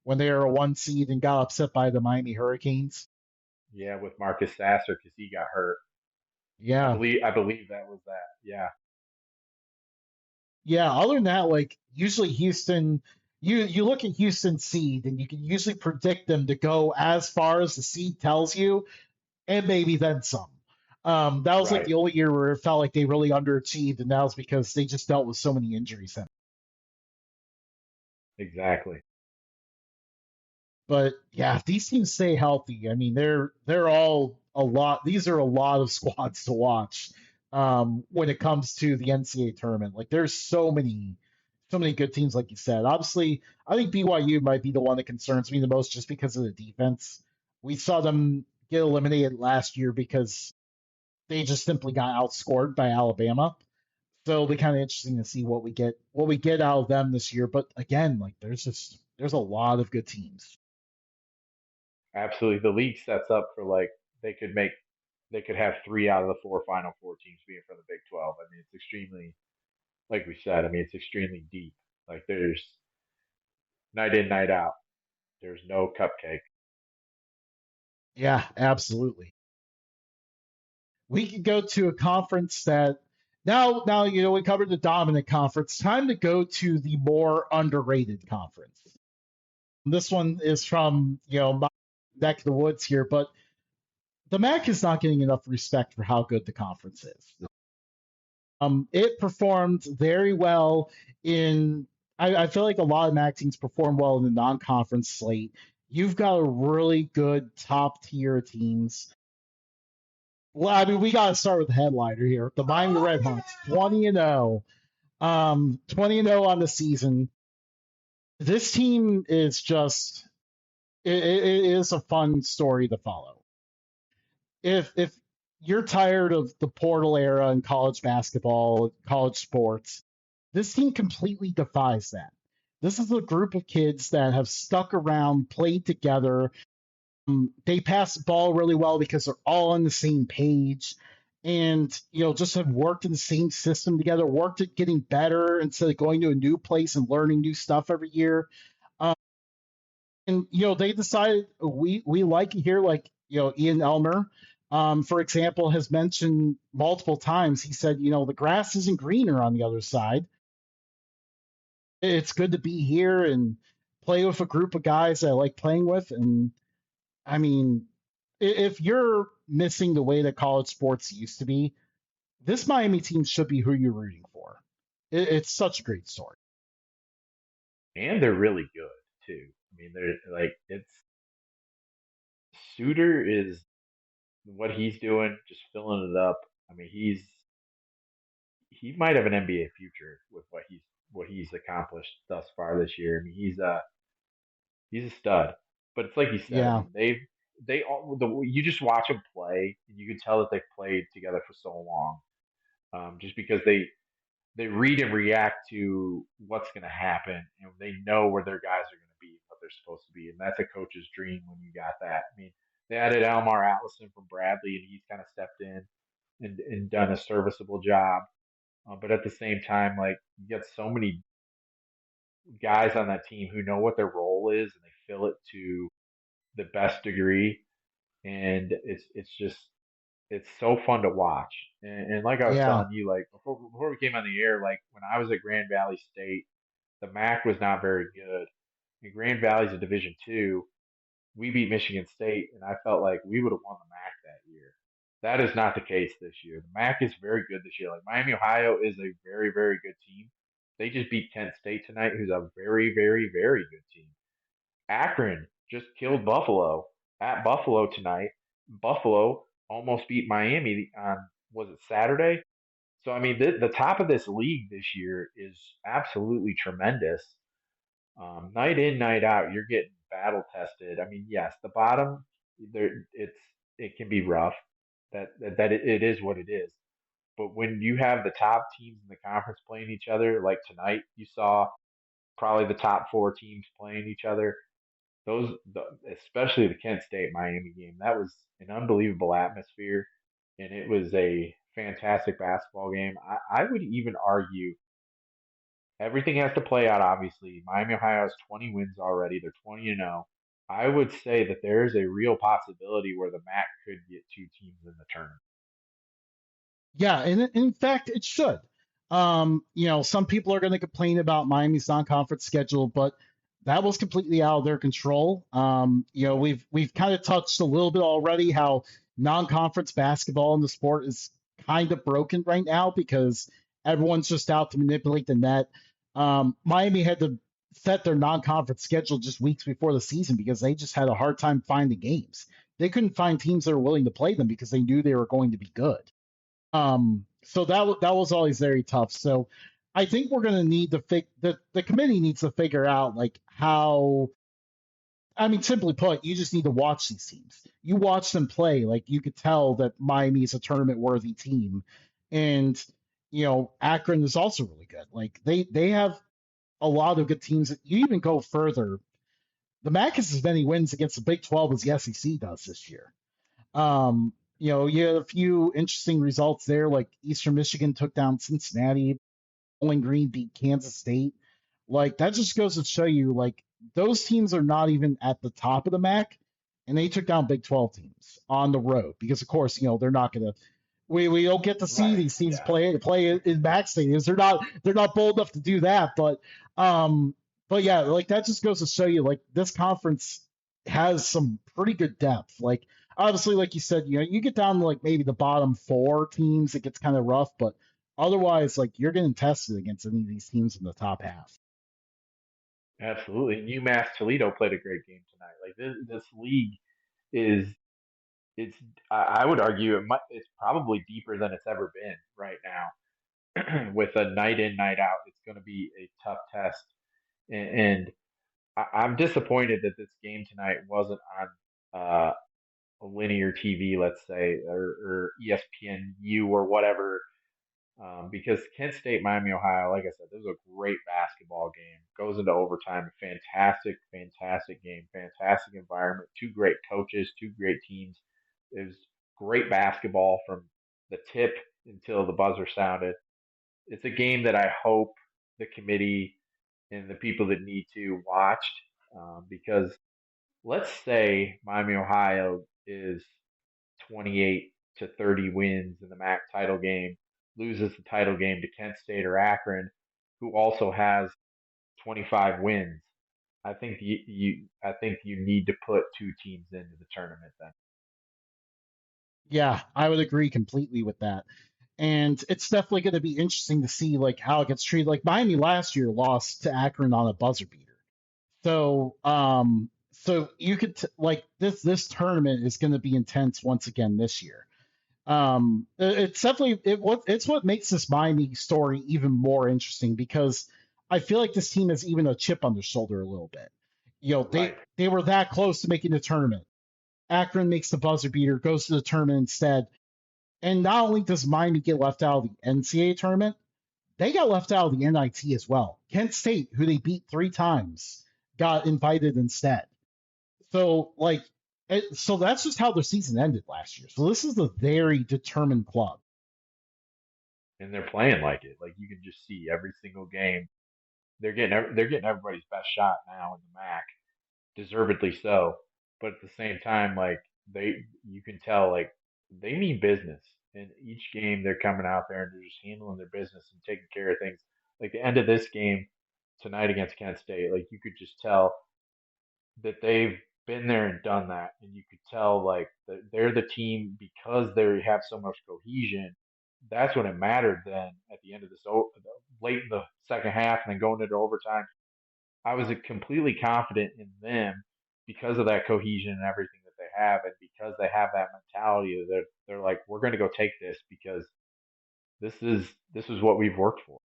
when they were a one seed and got upset by the Miami Hurricanes. Yeah, with Marcus Sasser because he got hurt. Yeah. I believe that was that. Yeah, Yeah. Other than that, like usually Houston, you look at Houston seed and you can usually predict them to go as far as the seed tells you, and maybe then some. That was like right. the only year where it felt like they really underachieved, and that was because they just dealt with so many injuries. Exactly. But yeah, if these teams stay healthy, I mean, they're all a lot. These are a lot of squads to watch when it comes to the NCAA tournament. Like, there's so many good teams, like you said. Obviously, I think BYU might be the one that concerns me the most, just because of the defense. We saw them get eliminated last year because they just simply got outscored by Alabama. So it'll be kind of interesting to see what we get out of them this year. But again, like, there's a lot of good teams. Absolutely, the league sets up for like they could make they could have 3 out of the 4 Final Four teams being from the Big 12. I mean, it's extremely, like we said, I mean, it's extremely deep. Like there's night in, night out. There's no cupcake. Yeah, absolutely. We could go to a conference that now we covered the dominant conference. Time to go to the more underrated conference. This one is from my neck of the woods here, but the MAC is not getting enough respect for how good the conference is. It performed very well in. I feel like a lot of MAC teams perform well in the non-conference slate. You've got a really good top tier teams. Well, I mean, we got to start with the headliner here. The Miami Redhawks, 20-0, 20-0 on the season. This team is just it is a fun story to follow. If you're tired of the portal era in college basketball, college sports, this team completely defies that. This is a group of kids that have stuck around, played together. They pass the ball really well because they're all on the same page, and just have worked in the same system together, worked at getting better instead of going to a new place and learning new stuff every year. Um, and they decided we like it here, like Ian Elmer, for example, has mentioned multiple times. He said, the grass isn't greener on the other side. It's good to be here and play with a group of guys that I like playing with. And I mean, if you're missing the way that college sports used to be, this Miami team should be who you're rooting for. It's such a great story. And they're really good too. I mean, they're like it's Suter is what he's doing, just filling it up. I mean, he might have an NBA future with what he's accomplished thus far this year. I mean, he's a stud. But it's like you said. I Yeah, mean, they all you just watch them play, and you can tell that they've played together for so long. Just because they read and react to what's going to happen, and they know where their guys are going to be, what they're supposed to be, and that's a coach's dream when you got that. I mean, they added Almar Allison from Bradley, and he's kind of stepped in and done a serviceable job. But at the same time, like you got so many guys on that team who know what their role is, and they fill it to the best degree, and it's just it's so fun to watch. And like I was yeah, telling you, like before we came on the air, like when I was at Grand Valley State, the MAC was not very good. And Grand Valley's a Division II. We beat Michigan State, and I felt like we would have won the MAC that year. That is not the case this year. The MAC is very good this year. Like Miami, Ohio is a very, very good team. They just beat Kent State tonight, who's a very, very, very good team. Akron just killed Buffalo at Buffalo tonight. Buffalo almost beat Miami on was it Saturday? So I mean, the top of this league this year is absolutely tremendous. Night in, night out, you're getting battle tested. I mean, yes, the bottom there it can be rough. It is what it is. But when you have the top teams in the conference playing each other, like tonight, you saw probably the top four teams playing each other. Especially the Kent State Miami game, that was an unbelievable atmosphere, and it was a fantastic basketball game. I would even argue everything has to play out. Obviously, Miami Ohio has 20 wins already; they're 20-0. I would say that there is a real possibility where the MAC could get two teams in the tournament. yeah, and in fact, it should. Some people are going to complain about Miami's non-conference schedule, but that was completely out of their control. We've kind of touched a little bit already how non-conference basketball in the sport is kind of broken right now because everyone's just out to manipulate the net. Miami had to set their non-conference schedule just weeks before the season because they just had a hard time finding games. They couldn't find teams that were willing to play them because they knew they were going to be good. So that was always very tough. So I think we're going to need to the committee needs to figure out like how. I mean, simply put, you just need to watch these teams. You watch them play, like you could tell that Miami is a tournament worthy team, and Akron is also really good. Like they have a lot of good teams. You even go further. The MAC has as many wins against the Big 12 as the SEC does this year. You had a few interesting results there, like Eastern Michigan took down Cincinnati, Bowling Green beat Kansas State. Like that just goes to show you, like those teams are not even at the top of the MAC, and they took down Big 12 teams on the road because, of course, they're not going to. We don't get to see Right. these teams Yeah. play in MAC stadiums. They're not bold enough to do that. Um, but yeah, like that just goes to show you, like this conference has some pretty good depth. Like obviously, like you said, you get down to like maybe the bottom four teams, it gets kind of rough, but otherwise, like you're getting tested against any of these teams in the top half. Absolutely. And UMass Toledo played a great game tonight. Like this league is it's I would argue it's probably deeper than it's ever been right now. With a night in night out, it's going to be a tough test. And I'm disappointed that this game tonight wasn't on linear TV, let's say, or ESPNU or whatever. Because Kent State, Miami, Ohio, like I said, this was a great basketball game. Goes into overtime. Fantastic, fantastic game. Fantastic environment. Two great coaches, two great teams. It was great basketball from the tip until the buzzer sounded. It's a game that I hope the committee and the people that need to watched, because let's say Miami, Ohio is 28 to 30 wins in the MAC title game, loses the title game to Kent State or Akron, who also has 25 wins. I think you need to put two teams into the tournament then. Yeah, I would agree completely with that. And it's definitely going to be interesting to see like how it gets treated. Like Miami last year lost to Akron on a buzzer beater. So you could like this tournament is going to be intense once again this year. It's definitely it's what makes this Miami story even more interesting because I feel like this team has even a chip on their shoulder a little bit. Right. They were that close to making the tournament. Akron makes the buzzer beater, goes to the tournament instead. And not only does Miami get left out of the NCAA tournament, they got left out of the NIT as well. Kent State, who they beat 3 times, got invited instead. So so that's just how their season ended last year. So this is a very determined club. And they're playing like it. Like you can just see every single game. They're getting everybody's best shot now in the MAC, deservedly so. But at the same time, like you can tell, like they mean business. And each game, they're coming out there and they're just handling their business and taking care of things. Like the end of this game tonight against Kent State, like you could just tell that they've been there and done that, and you could tell like they're the team because they have so much cohesion. That's when it mattered. Then at the end of this, late in the second half, and then going into overtime, I was completely confident in them because of that cohesion and everything that they have, and because they have that mentality that they're like, we're going to go take this because this is what we've worked for.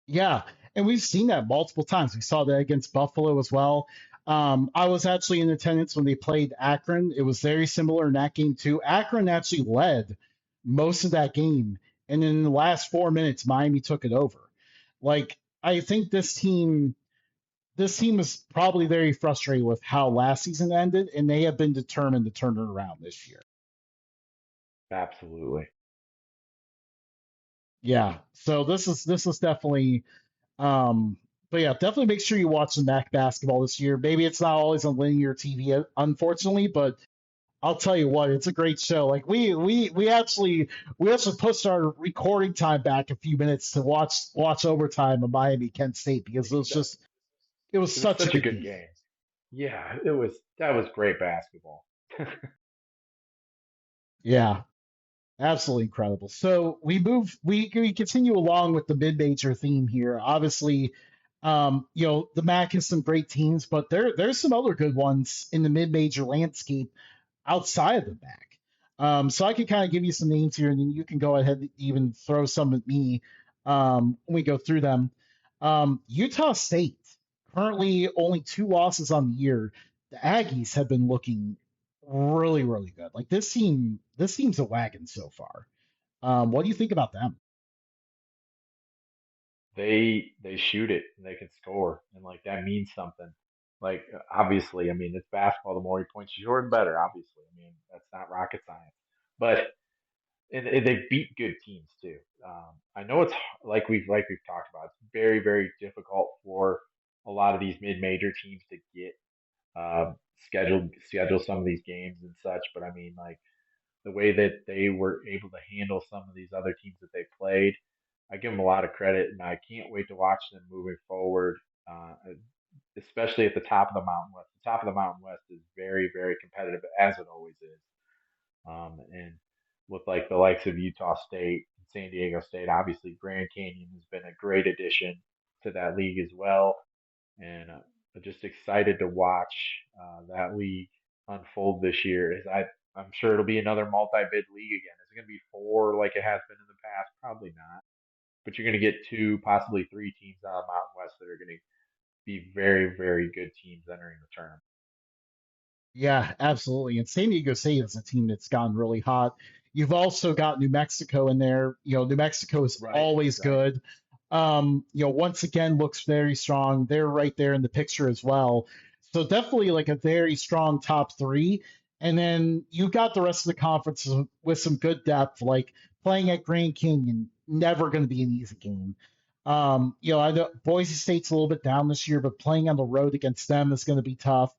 Yeah, and we've seen that multiple times. We saw that against Buffalo as well. I was actually in attendance when they played Akron. It was very similar in that game too. Akron actually led most of that game, and in the last 4 minutes, Miami took it over. Like I think this team is probably very frustrated with how last season ended, and they have been determined to turn it around this year. Absolutely. Yeah, so this is definitely but yeah, definitely make sure you watch the MAC basketball this year. Maybe it's not always on linear TV, unfortunately, but I'll tell you what, it's a great show. Like we actually pushed our recording time back a few minutes to watch overtime of Miami Kent State because it was It was such a such a good good game. game. Yeah, it was. That was great basketball. Yeah, absolutely incredible. So we continue along with the mid-major theme here. Obviously, The MAC has some great teams, but there's some other good ones in the mid-major landscape outside of the MAC. So I could kind of give you some names here, and then you can go ahead and even throw some at me when we go through them. Utah State, currently only 2 losses on the year. The Aggies have been looking really, really good. Like this team's a wagon so far. What do you think about them? They shoot it and they can score, and like that means something. Like obviously, I mean it's basketball. The more points you score, the better. Obviously, I mean that's not rocket science. But and they beat good teams too. I know it's like we've talked about. It's very very difficult for a lot of these mid major teams to get schedule some of these games and such. But I mean like the way that they were able to handle some of these other teams that they played. I give them a lot of credit, and I can't wait to watch them moving forward, uh, especially at the top of the Mountain West. The top of the Mountain West is very, very competitive, as it always is. And with like the likes of Utah State and San Diego State, obviously Grand Canyon has been a great addition to that league as well. And I'm just excited to watch that league unfold this year. I'm sure it'll be another multi-bid league again. Is it going to be four like it has been in the past? Probably not. But you're going to get two, possibly three teams out of Mountain West that are going to be very, very good teams entering the tournament. Yeah, absolutely. And San Diego State is a team that's gone really hot. You've also got New Mexico in there. New Mexico is Right, always right. good. Once again, looks very strong. They're right there in the picture as well. So definitely like a very strong top three. And then you got the rest of the conference with some good depth, like playing at Grand Canyon, never going to be an easy game. I know Boise State's a little bit down this year, but playing on the road against them is going to be tough.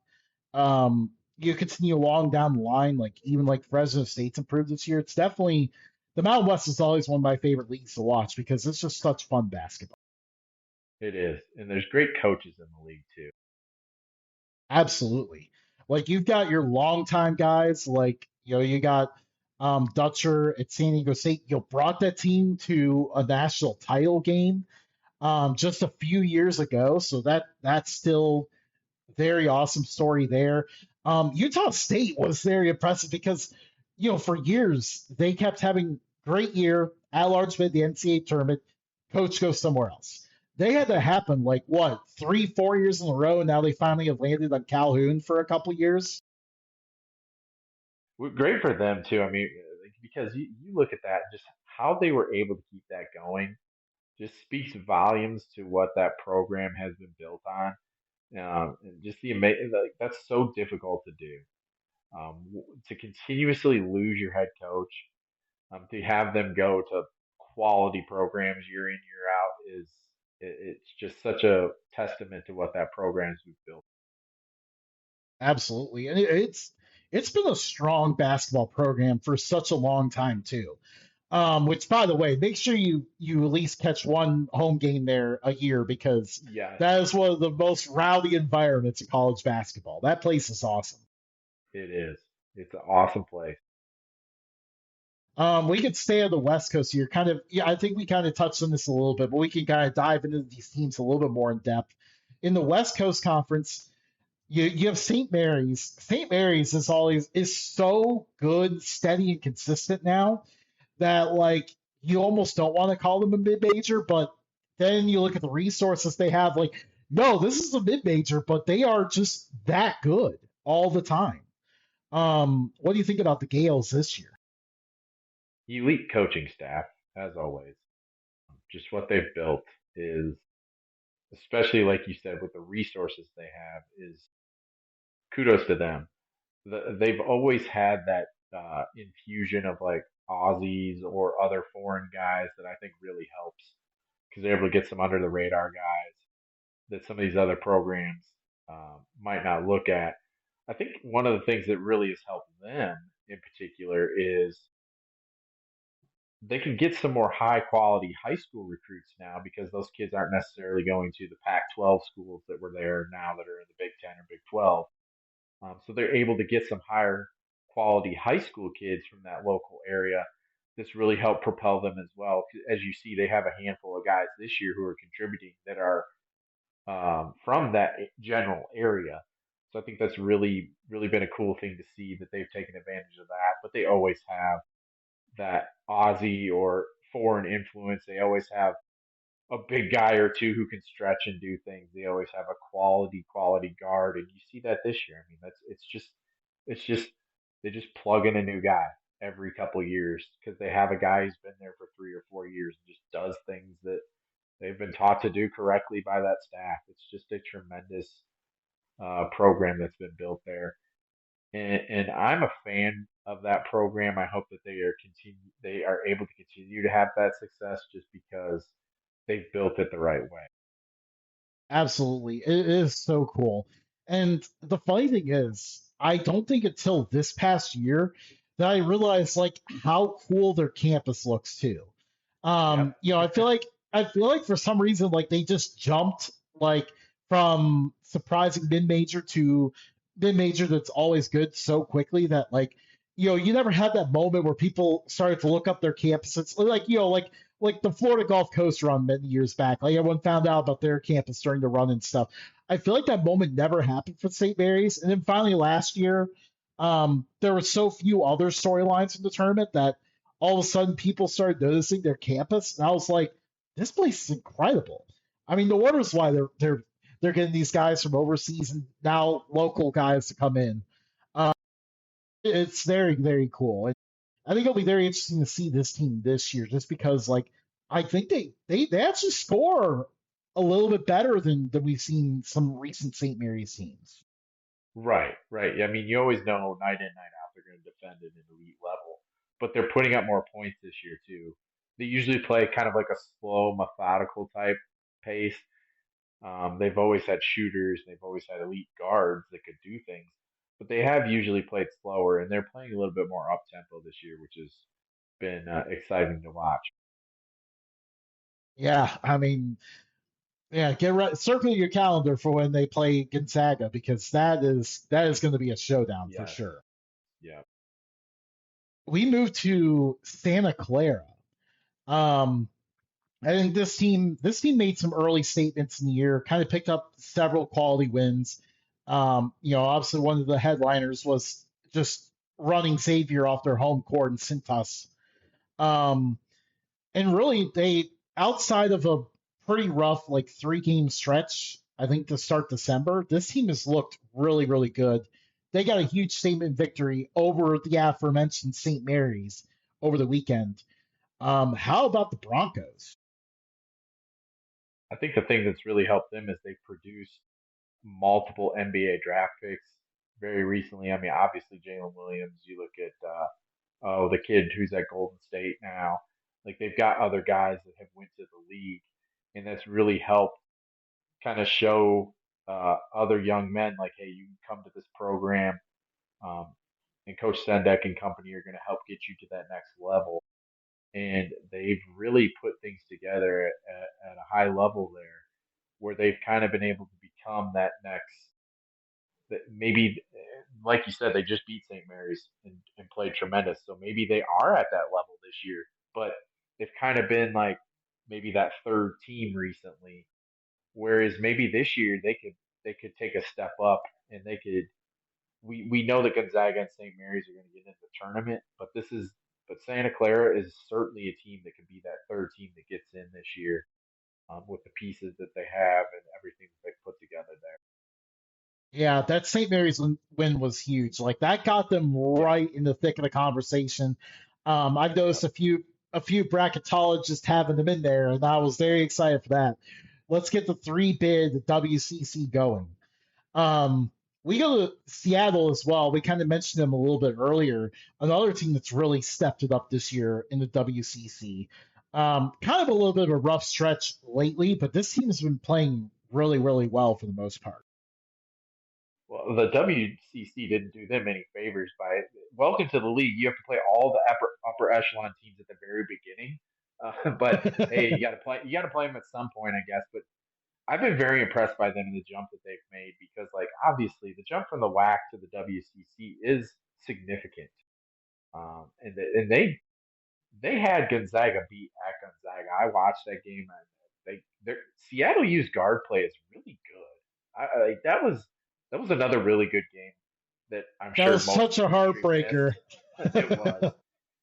You continue along down the line, like even like Fresno State's improved this year. It's definitely the Mountain West is always one of my favorite leagues to watch because it's just such fun basketball. It is. And there's great coaches in the league, too. Absolutely. Like you've got your longtime guys, like you got Dutcher at San Diego State. You brought that team to a national title game just a few years ago. So that's still very awesome story there. Utah State was very impressive because, for years they kept having great year at large bid the NCAA tournament. Coach goes somewhere else. They had that happen like what 3, 4 years in a row, and now they finally have landed on Calhoun for a couple years. Great for them, too. I mean, because you look at that, just how they were able to keep that going just speaks volumes to what that program has been built on. And just the amazing, like, that's so difficult to do. To continuously lose your head coach, to have them go to quality programs year in year out it's just such a testament to what that program's built. Absolutely, and it's been a strong basketball program for such a long time too. Which, by the way, make sure you at least catch one home game there a year because Yes, that is one of the most rowdy environments of college basketball. That place is awesome. it is. It's an awesome place. We could stay on the West Coast here. Kind of, yeah, I think we kind of touched on this a little bit, but we can kind of dive into these teams a little bit more in depth. In the West Coast Conference, you have St. Mary's. St. Mary's is so good, steady, and consistent now that like you almost don't want to call them a mid major, but then you look at the resources they have, like, no, this is a mid major, but they are just that good all the time. What do you think about the Gales this year? Elite coaching staff, as always. Just what they've built is, especially like you said, with the resources they have, is kudos to them. They've always had that infusion of like Aussies or other foreign guys that I think really helps because they're able to get some under the radar guys that some of these other programs might not look at. I think one of the things that really has helped them in particular is they can get some more high quality high school recruits now because those kids aren't necessarily going to the Pac 12 schools that were there now that are in the Big 10 or Big 12. So they're able to get some higher quality high school kids from that local area. This really helped propel them as well. As you see, they have a handful of guys this year who are contributing that are from that general area. So I think that's really been a cool thing to see that they've taken advantage of that. But they always have that Aussie or foreign influence. They always have a big guy or two who can stretch and do things. They always have a quality guard, and you see that this year. I mean, that's it's just they just plug in a new guy every couple of years because they have a guy who's been there for 3 or 4 years and just does things that they've been taught to do correctly by that staff. It's just a tremendous program that's been built there, and I'm a fan of that program. I hope that they are able to continue to have that success just because they've built it the right way. Absolutely. It is so cool. And the funny thing is, I don't think until this past year that I realized like how cool their campus looks too. Yep. I feel like for some reason like they just jumped like from surprising mid-major to mid-major that's always good so quickly that like you never had that moment where people started to look up their campuses like like the Florida Gulf Coast run many years back. Like everyone found out about their campus during the run and stuff. I feel like that moment never happened for St. Mary's. And then finally last year, there were so few other storylines in the tournament that all of a sudden people started noticing their campus. And I was like, this place is incredible. I mean, no wonder why they're getting these guys from overseas and now local guys to come in. Uh, it's very, very cool. I think it'll be very interesting to see this team this year, just because like I think they actually score a little bit better than we've seen some recent St. Mary's teams. Right, right. Yeah, I mean, you always know night in, night out they're going to defend at an elite level, but they're putting up more points this year too. They usually play kind of like a slow, methodical type pace. They've always had shooters, they've always had elite guards that could do things, but they have usually played slower, and they're playing a little bit more up tempo this year, which has been exciting to watch. Yeah, I mean, yeah, get right, circle your calendar for when they play Gonzaga because that is going to be a showdown for Yes. sure. Yeah. We moved to Santa Clara. Um, I think this team made some early statements in the year, kind of picked up several quality wins. Obviously one of the headliners was just running Xavier off their home court in Cintas. Um, and really they outside of a pretty rough like 3 game stretch, I think to start December, this team has looked really, really good. They got a huge statement victory over the aforementioned St. Mary's over the weekend. How about the Broncos? I think the thing that's really helped them is they've produced multiple NBA draft picks very recently. I mean, obviously Jalen Williams. You look at the kid who's at Golden State now. Like they've got other guys that have went to the league, and that's really helped kind of show other young men like, hey, you can come to this program, um, and Coach Sendek and company are going to help get you to that next level. And they've really put things together at a high level there, where they've kind of been able to become that next that maybe, like you said, they just beat St. Mary's and played tremendous. So maybe they are at that level this year, but they've kind of been like maybe that third team recently. Whereas maybe this year they could take a step up and they could. We know that Gonzaga and St. Mary's are going to get into the tournament, but Santa Clara is certainly a team that could be that third team that gets in this year, with the pieces that they have and everything that they put together there. Yeah, that St. Mary's win was huge. Like that got them Yep, right in the thick of the conversation. I've noticed yep. a few bracketologists having them in there, and I was very excited for that. Let's get the 3 bid WCC going. Um, we go to Seattle as well. We kind of mentioned them a little bit earlier. Another team that's really stepped it up this year in the WCC. Kind of a little bit of a rough stretch lately, but this team has been playing really, really well for the most part. Well, the WCC didn't do them any favors by welcome to the league. You have to play all the upper echelon teams at the very beginning, but hey, you got to play. You got to play them at some point, I guess. But I've been very impressed by them and the jump that they've made because, like, obviously, the jump from the WAC to the WCC is significant. And they had Gonzaga beat at Gonzaga. I watched that game. Seattle used guard play is really good. Like that was another really good game that I'm That sure was most such a country heartbreaker. missed. It was.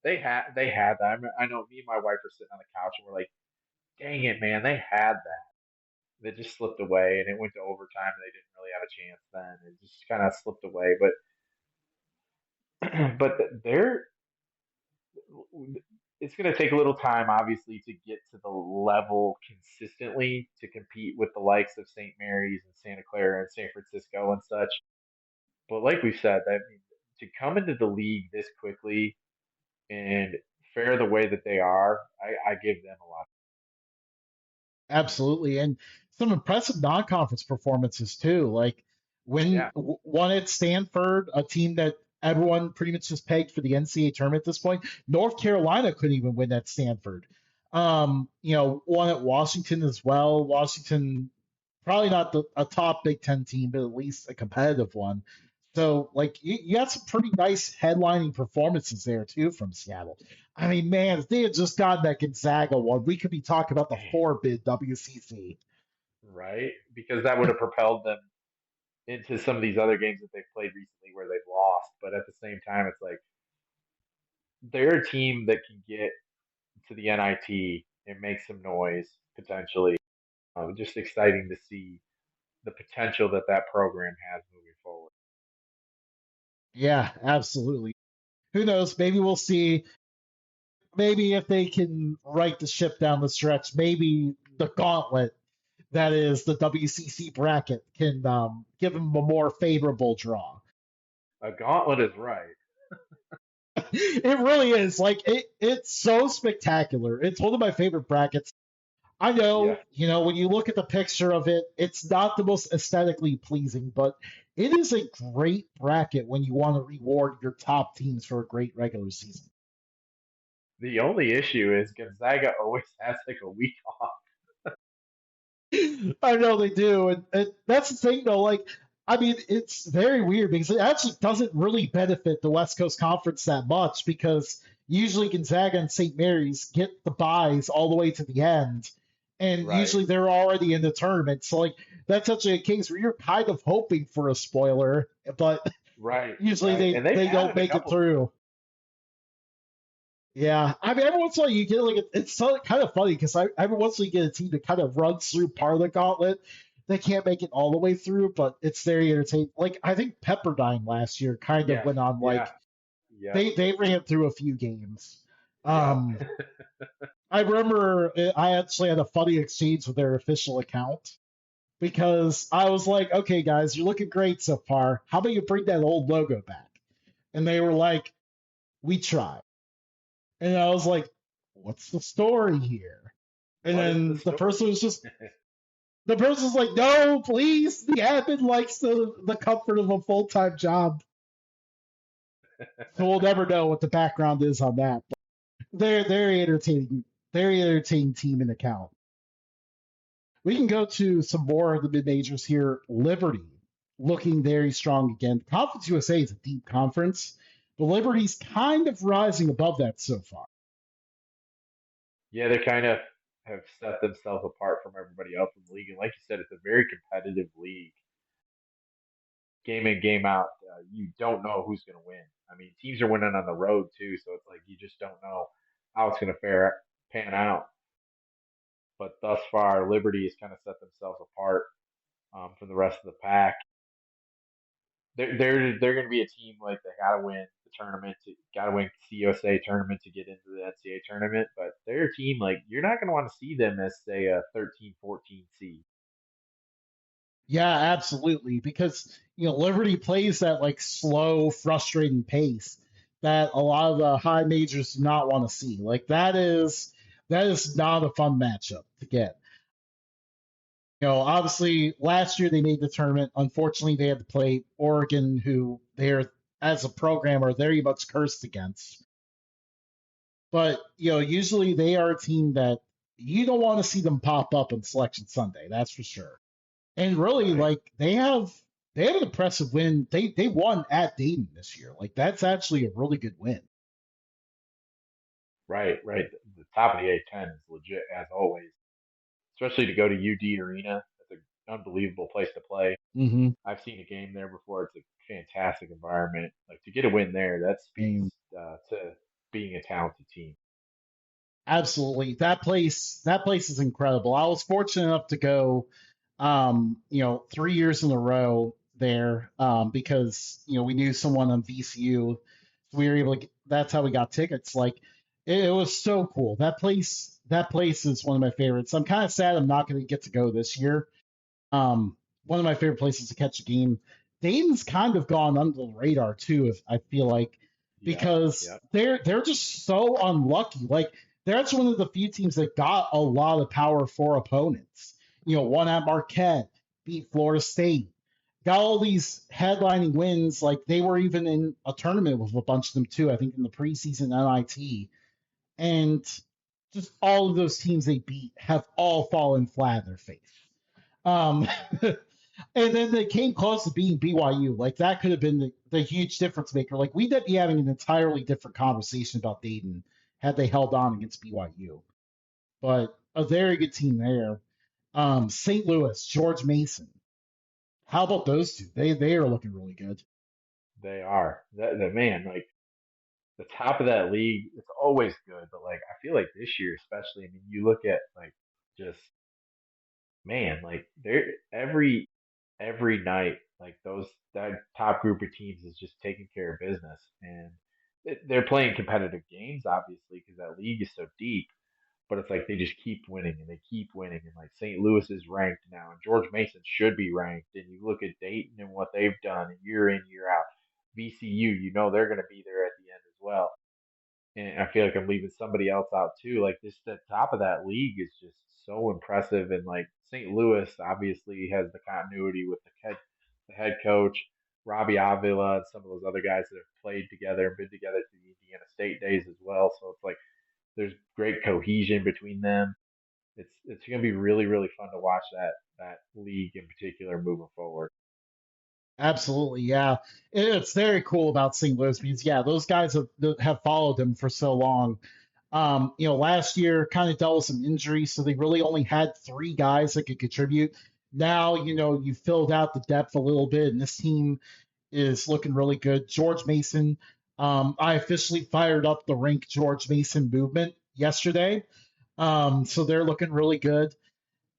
They had that. I know me and my wife were sitting on the couch and we're like, dang it, man, they had that. They just slipped away and it went to overtime and they didn't really have a chance then. It just kind of slipped away. But they're it's going to take a little time, obviously, to get to the level consistently to compete with the likes of St. Mary's and Santa Clara and San Francisco and such. But like we said, that to come into the league this quickly and fare the way that they are, I give them a lot. Absolutely. And some impressive non-conference performances too. Like when Yeah, one at Stanford, a team that everyone pretty much just pegged for the NCAA tournament at this point. North Carolina couldn't even win at Stanford. One at Washington as well. Washington probably not a top Big Ten team, but at least a competitive one. So, like, you had some pretty nice headlining performances there, too, from Seattle. I mean, man, if they had just gotten that Gonzaga one, we could be talking about the man, four bid WCC. right? Because that would have propelled them into some of these other games that they've played recently where they've lost. But at the same time, it's like they're a team that can get to the NIT and make some noise potentially. Just exciting to see the potential that that program has moving forward. Yeah, absolutely. Who knows? Maybe we'll see. Maybe if they can right the ship down the stretch, maybe the gauntlet that is the WCC bracket can give them a more favorable draw. A gauntlet is right. It really is. Like it's so spectacular. It's one of my favorite brackets. I Yeah, know, when you look at the picture of it, it's not the most aesthetically pleasing, but it is a great bracket when you want to reward your top teams for a great regular season. the only issue is Gonzaga always has like a week off. I know they do, and that's the thing, though. Like, I mean, it's very weird because it actually doesn't really benefit the West Coast Conference that much because usually Gonzaga and St. Mary's get the buys all the way to the end, and Right, usually they're already in the tournament. So, like, that's actually a case where you're kind of hoping for a spoiler, but right, usually right. they And they've they had don't it a make it couple times. through. Yeah, I mean, every once in a while you get like it's so kind of funny because every once in a while you get a team that kind of runs through part of the gauntlet. They can't make it all the way through, but it's very entertaining. Like I think Pepperdine last year kind of Yes, went on yeah, like yep, they ran through a few games. yep. Um, I remember I actually had a funny exchange with their official account because I was like, "Okay, guys, you're looking great so far. How about you bring that old logo back?" And they were like, "We tried." And I was like, what's the story here? And What is the then story? the person's like, no, please. The admin likes the comfort of a full time job. So we'll never know what the background is on that. But they're very entertaining team and account. We can go to some more of the mid majors here. Liberty looking very strong again. Conference USA is a deep conference, but Liberty's kind of rising above that so far. Yeah, they kind of have set themselves apart from everybody else in the league. And like you said, it's a very competitive league. Game in, game out, you don't know who's going to win. I mean, teams are winning on the road too, so it's like you just don't know how it's going to pan out. But thus far, Liberty has kind of set themselves apart from the rest of the pack. They're going to be a team like they got to win the tournament, got to win CUSA tournament to get into the NCAA tournament. But they're a team like you're not going to want to see them as say a 13, 14 seed. Yeah, absolutely. Because, Liberty plays that like slow, frustrating pace that a lot of the high majors do not want to see. Like that is not a fun matchup to get. Obviously last year they made the tournament. Unfortunately, they had to play Oregon, who they're as a program are very much cursed against. But, usually they are a team that you don't want to see them pop up on Selection Sunday, that's for sure. And really, Right, like they have an impressive win. They won at Dayton this year. Like that's actually a really good win. right. The top of the A10 is legit as always. especially to go to UD Arena. It's an unbelievable place to play. Hmm. I've seen a game there before. It's a fantastic environment. Like to get a win there, that speaks to being a talented team. Absolutely. That place is incredible. I was fortunate enough to go 3 years in a row there, because, we knew someone on VCU. So we were able to that's how we got tickets. Like it was so cool. That place is one of my favorites. I'm kind of sad I'm not going to get to go this year. One of my favorite places to catch a game. Dayton's kind of gone under the radar too, if I feel like, Yep, because yep, they're just so unlucky. Like that's one of the few teams that got a lot of power for opponents. One at Marquette, beat Florida State, got all these headlining wins. Like they were even in a tournament with a bunch of them too. I think in the preseason NIT, and just all of those teams they beat have all fallen flat in their face. Um, and then they came close to beating BYU. Like that could have been the huge difference maker. Like we'd be having an entirely different conversation about Dayton had they held on against BYU. But a very good team there. St. Louis, George Mason. How about those two? They are looking really good. they are. That man, like the top of that league, it's always good. But like I feel like this year, especially, I mean, you look at like just man, like they're every night, like those that top group of teams is just taking care of business, and they're playing competitive games, obviously, because that league is so deep. But it's like they just keep winning and they keep winning, and like St. Louis is ranked now, and George Mason should be ranked. And you look at Dayton and what they've done year in year out. VCU, you know they're going to be there at the end as well. And I feel like I'm leaving somebody else out too. Like this, the top of that league is just so impressive, and like St. Louis obviously has the continuity with the head coach Robbie Avila and some of those other guys that have played together and been together through the Indiana State days as well. So it's like there's great cohesion between them. It's going to be really really fun to watch that league in particular moving forward. Absolutely, yeah. It's very cool about St. Louis because yeah, those guys have followed them for so long. Last year kind of dealt with some injuries, so they really only had three guys that could contribute. Now, you filled out the depth a little bit, and this team is looking really good. George Mason, I officially fired up the rank George Mason movement yesterday. So they're looking really good.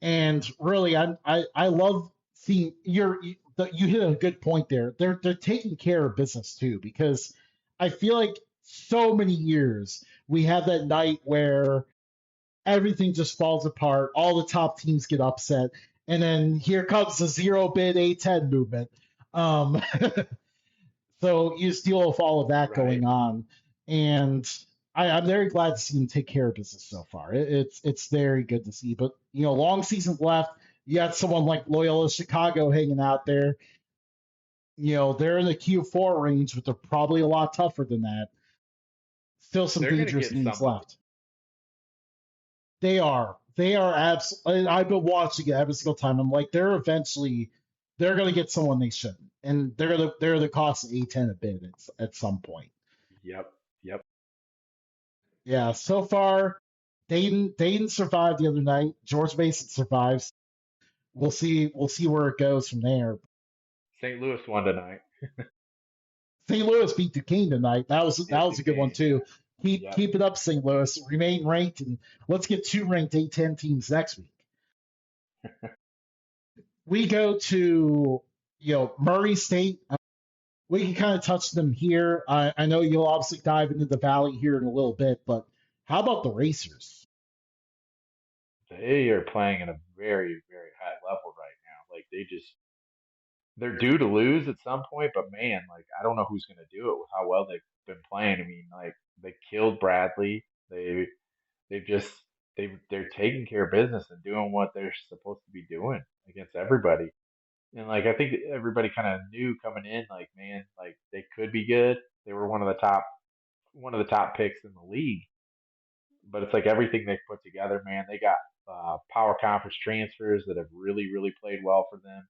And really, I love seeing you hit a good point there. They're taking care of business too because I feel like so many years we have that night where everything just falls apart, all the top teams get upset, and then here comes the zero bid A10 movement. Um, so you just deal with all of that Right. going on, and I'm very glad to see them take care of business so far. It's very good to see. But long seasons left. You got someone like Loyola Chicago hanging out there. They're in the Q4 range, but they're probably a lot tougher than that. Still some They're going to dangerous get games somebody. left. They are. They are absolutely. I've been watching it every single time. I'm like, they're going to get someone they shouldn't, and they're the cost of A10 a bid at some point. Yep. Yep. Yeah, so far, Dayton survived the other night. George Mason survives. We'll see where it goes from there. St. Louis won tonight. St. Louis beat Duquesne tonight. That Yep. was a good one Duquesne. Yeah. too. Keep Yep. keep it up, St. Louis. Remain ranked, and let's get two ranked A10 teams next week. We go to Murray State. We can kind of touch them here. I know you'll obviously dive into the Valley here in a little bit, but how about the Racers? They are playing at a very, very high level right now. Like they're due to lose at some point, but man, like I don't know who's going to do it with how well they've been playing. I mean, like they killed Bradley. They've just they're taking care of business and doing what they're supposed to be doing against everybody. And like I think everybody kind of knew coming in, like man, like they could be good. They were one of the top picks in the league. But it's like everything they've put together, man. They got power conference transfers that have really, really played well for them.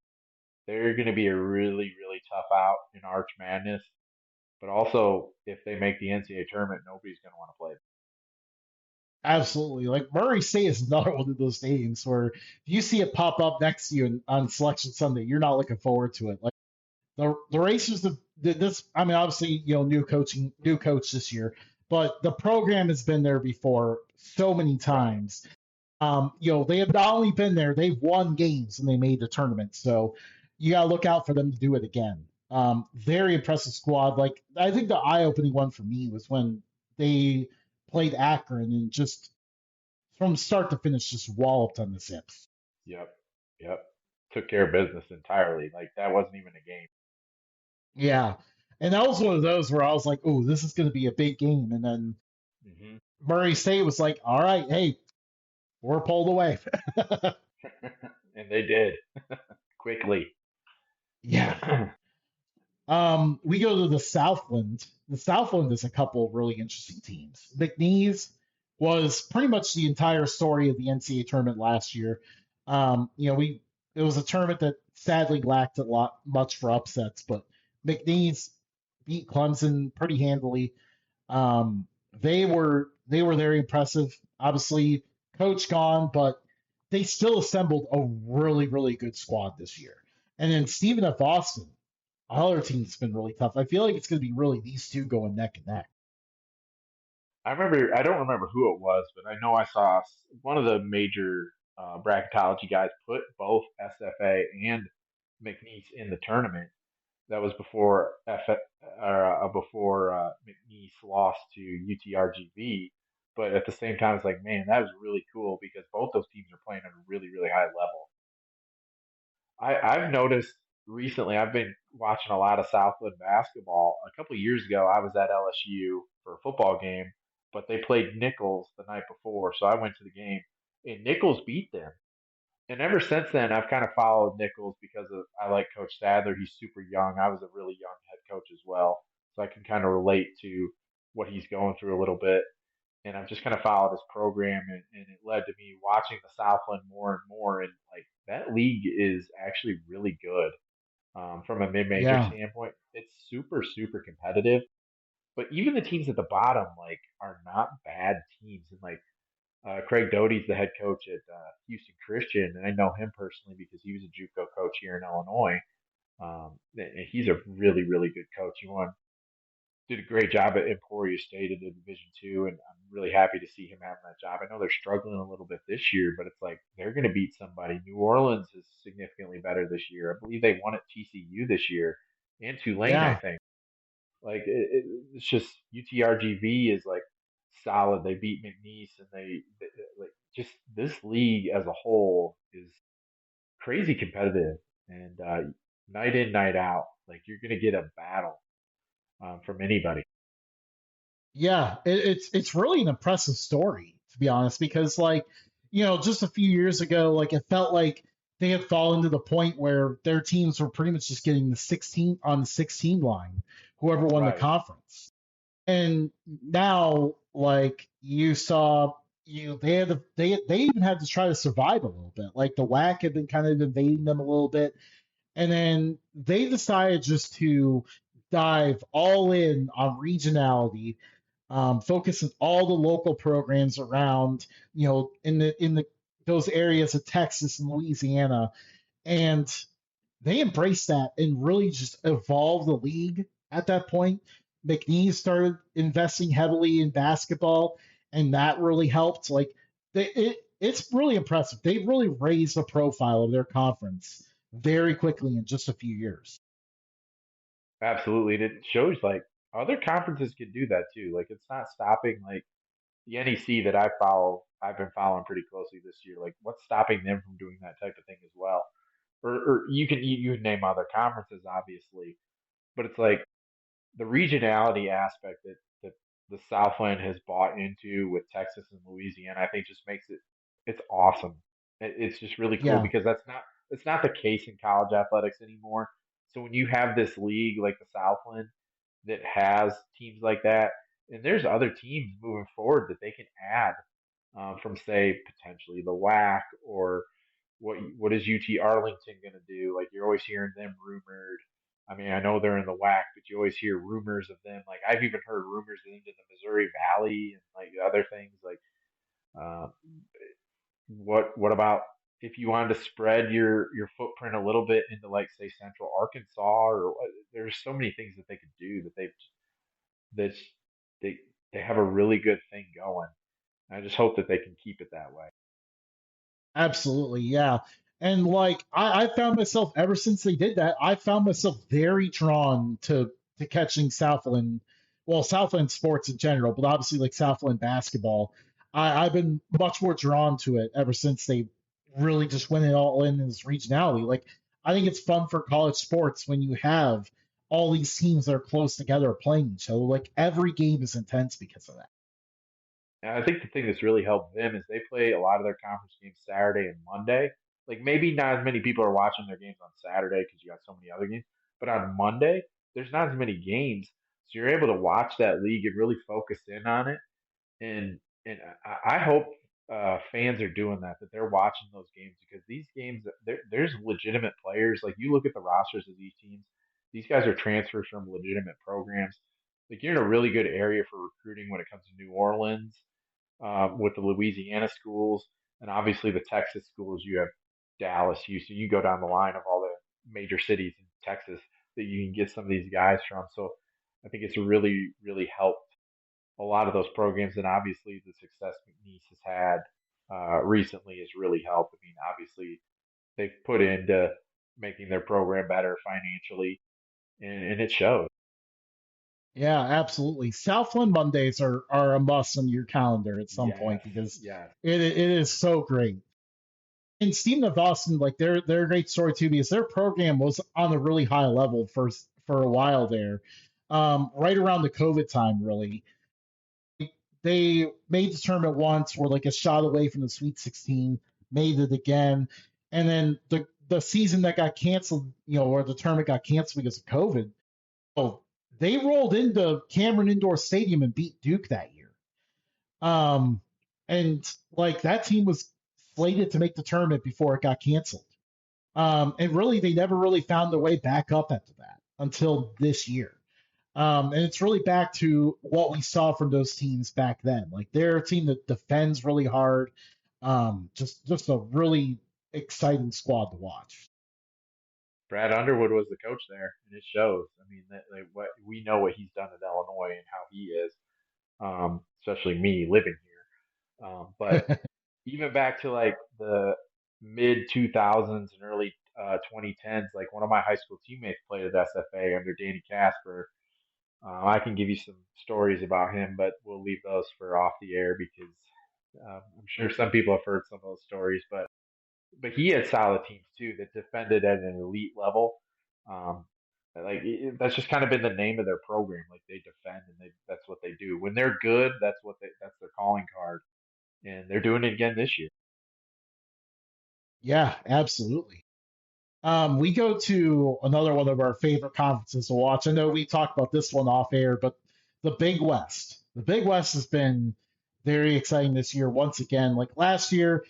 They're going to be a really, really tough out in Arch Madness. But also, if they make the NCAA tournament, nobody's going to want to play them. Absolutely. Like Murray State is another one of those games where if you see it pop up next to you on Selection Sunday, you're not looking forward to it. Like the Racers have this. I mean, obviously, new coach this year, but the program has been there before so many Right. times. They have not only been there, they've won games and they made the tournament. So you got to look out for them to do it again. Very impressive squad. Like I think the eye-opening one for me was when they played Akron and just from start to finish just walloped on the Zips. Yep. Yep. Took care of business entirely. Like that wasn't even a game. Yeah. And that was one of those where I was like, oh, this is going to be a big game. And then Hmm. Murray State was like, all right, hey, we're pulled away. And they did quickly. Yeah. We go to the Southland. The Southland is a couple of really interesting teams. McNeese was pretty much the entire story of the NCAA tournament last year. We it was a tournament that sadly lacked a lot much for upsets, but McNeese beat Clemson pretty handily. Um, they were very impressive. Obviously, coach gone, but they still assembled a really good squad this year. And then Stephen F. Austin, our team's been really tough. I feel like it's going to be really these two going neck and neck. I remember, I don't remember who it was, but I know I saw one of the major bracketology guys put both SFA and McNeese in the tournament. That was before McNeese lost to UTRGV. But at the same time, it's like, man, that was really cool because both those teams are playing at a really high level. I've noticed recently, I've been watching a lot of Southland basketball. A couple of years ago, I was at LSU for a football game, but they played Nichols the night before, so I went to the game, and Nichols beat them. And ever since then, I've kind of followed Nichols because I like Coach Sadler. He's super young. I was a really young head coach as well, so I can kind of relate to what he's going through a little bit. And I've just kind of followed his program, and it led to me watching the Southland more and more. And like that league is actually really good from a mid-major Yeah, standpoint. It's super competitive, but even the teams at the bottom like are not bad teams. And like Craig Doty's the head coach at Houston Christian, and I know him personally because he was a JUCO coach here in Illinois. And he's a really good coach. He won, did a great job at Emporia State in the Division Two, and I'm really happy to see him having that job. I know they're struggling a little bit this year, but it's like they're going to beat somebody. New Orleans is significantly better this year. I believe they won at TCU this year and Tulane, I yeah, think. Like it's just UTRGV is like solid. They beat McNeese, and they like just this league as a whole is crazy competitive, and night in night out, like you're gonna get a battle from anybody. yeah. It's really an impressive story to be honest, because like just a few years ago, like it felt like they had fallen to the point where their teams were pretty much just getting the 16 on the 16 line, whoever won the Right. conference. And now, like you saw, they even had to try to survive a little bit. Like the WAC had been kind of invading them a little bit, and then they decided just to dive all in on regionality, focus on all the local programs around, in the those areas of Texas and Louisiana, and they embraced that and really just evolved the league at that point. McNeese started investing heavily in basketball, and that really helped. Like, it's really impressive. They really raised the profile of their conference very quickly in just a few years. Absolutely. And it shows like other conferences can do that too. Like it's not stopping like the NEC that I follow, I've been following pretty closely this year. Like what's stopping them from doing that type of thing as well? Or you can name other conferences obviously, but it's like the regionality aspect that the Southland has bought into with Texas and Louisiana, I think just makes it's awesome. It's just really cool Yeah, because that's not the case in college athletics anymore. So when you have this league like the Southland that has teams like that, and there's other teams moving forward that they can add from say potentially the WAC or what is UT Arlington going to do? Like you're always hearing them rumored. I mean, I know they're in the WAC, but you always hear rumors of them. Like I've even heard rumors of them in the Missouri Valley and like other things. Like Uh, what about if you wanted to spread your footprint a little bit into like say Central Arkansas or there's so many things that they could do that that they they have a really good thing going. I just hope that they can keep it that way. Absolutely, yeah. And like I found myself ever since they did that, I found myself very drawn to catching Southland, well, Southland sports in general, but obviously like Southland basketball. I've been much more drawn to it ever since they really just went it all in this regionality. Like I think it's fun for college sports when you have all these teams that are close together playing each other. Like every game is intense because of that. And I think the thing that's really helped them is they play a lot of their conference games Saturday and Monday. Like maybe not as many people are watching their games on Saturday because you got so many other games, but on Monday there's not as many games, so you're able to watch that league and really focus in on it. And I hope fans are doing that, that they're watching those games because these games there's legitimate players. Like you look at the rosters of these teams, these guys are transfers from legitimate programs. Like you're in a really good area for recruiting when it comes to New Orleans, with the Louisiana schools, and obviously the Texas schools. You have Dallas, Houston. You go down the line of all the major cities in Texas that you can get some of these guys from. So I think it's really helped a lot of those programs, and obviously the success McNeese has had recently has really helped. I mean, obviously they've put into making their program better financially, and it shows. Yeah, absolutely. Southland Mondays are a must on your calendar at some point Yes, because yes. it is so great. And Stephen of Austin, like they're a great story too because their program was on a really high level for a while there, right around the COVID time. Really, they made the tournament once, were like a shot away from the Sweet 16, made it again, and then the season that got canceled, or the tournament got canceled because of COVID. Oh, they rolled into Cameron Indoor Stadium and beat Duke that year. Um, and like that team was slated to make the tournament before it got canceled. And really, they never really found their way back up after that until this year. And it's really back to what we saw from those teams back then. Like they're a team that defends really hard. Just a really exciting squad to watch. Brad Underwood was the coach there, and it shows. I mean, what we know what he's done at Illinois and how he is, especially me living here. But even back to like the mid 2000s and early 2010s, like one of my high school teammates played at SFA under Danny Casper. I can give you some stories about him, but we'll leave those for off the air because I'm sure some people have heard some of those stories. But he had solid teams too that defended at an elite level. Um, that's just kind of been the name of their program. Like they defend and that's what they do. When they're good, that's their calling card, and they're doing it again this year. Yeah, absolutely. We go to another one of our favorite conferences to watch. I know we talked about this one off air, but the Big West. The Big West has been very exciting this year once again. Like last year,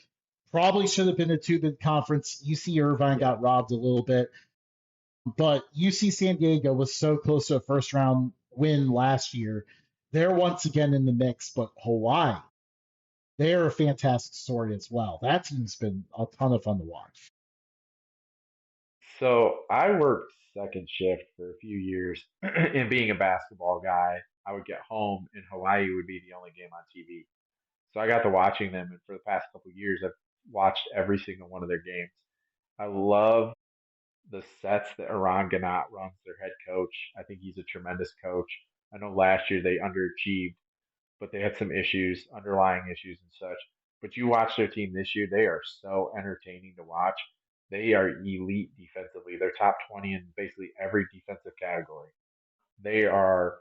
probably should have been a two-bid conference. UC Irvine Yeah. got robbed a little bit, but UC San Diego was so close to a first round win last year. They're once again in the mix, but Hawaii, they're a fantastic story as well. That team's been a ton of fun to watch. So I worked second shift for a few years, and being a basketball guy, I would get home and Hawaii would be the only game on TV. So I got to watching them, and for the past couple of years, I've watched every single one of their games. I love the sets that Iran Ganat runs, their head coach. I think he's a tremendous coach. I know last year they underachieved, but they had some issues, underlying issues and such. But you watch their team this year, they are so entertaining to watch. They are elite defensively. They're top 20 in basically every defensive category. They are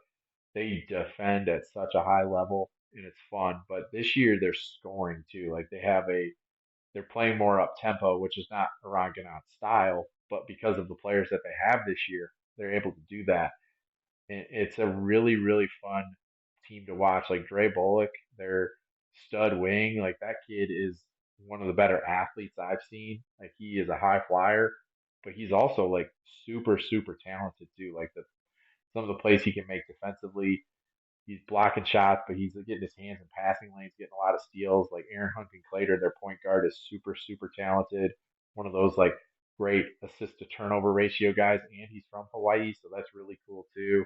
they defend at such a high level and it's fun. But this year they're scoring too. Like they're playing more up tempo, which is not Iran Ganat's style, but because of the players that they have this year, they're able to do that. And it's a really fun team to watch. Like Dre Bullock, their stud wing, like that kid is one of the better athletes I've seen. Like he is a high flyer, but he's also like super talented too. Like some of the plays he can make defensively. he's blocking shots, but he's getting his hands in passing lanes, getting a lot of steals. Like Aaron Hunkin-Clater, their point guard, is super super talented. One of those like great assist to turnover ratio guys, and he's from Hawaii, so that's really cool too.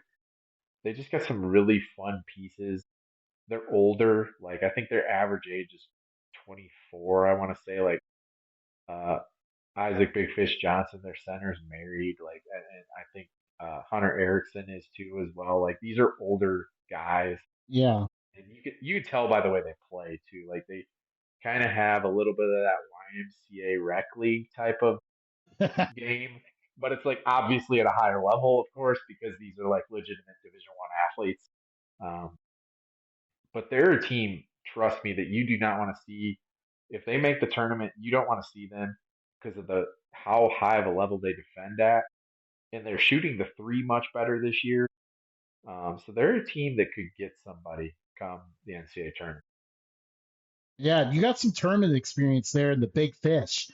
They just got some really fun pieces. They're older, like I think their average age is 24. I want to say like uh, Isaac Big Fish Johnson, their center's married. Like, and I think Hunter Erickson is too as well. Like, these are older guys, Yeah. and you can tell by the way they play too. Like, they kind of have a little bit of that YMCA rec league type of game, but it's like obviously at a higher level, of course, because these are like legitimate Division One athletes. Um, but they're a team, trust me, that you do not want to see. If they make the tournament, you don't want to see them because of the how high of a level they defend at, and they're shooting the three much better this year. So they're a team that could get somebody come the NCAA tournament. Yeah, you got some tournament experience there in the Big Fish.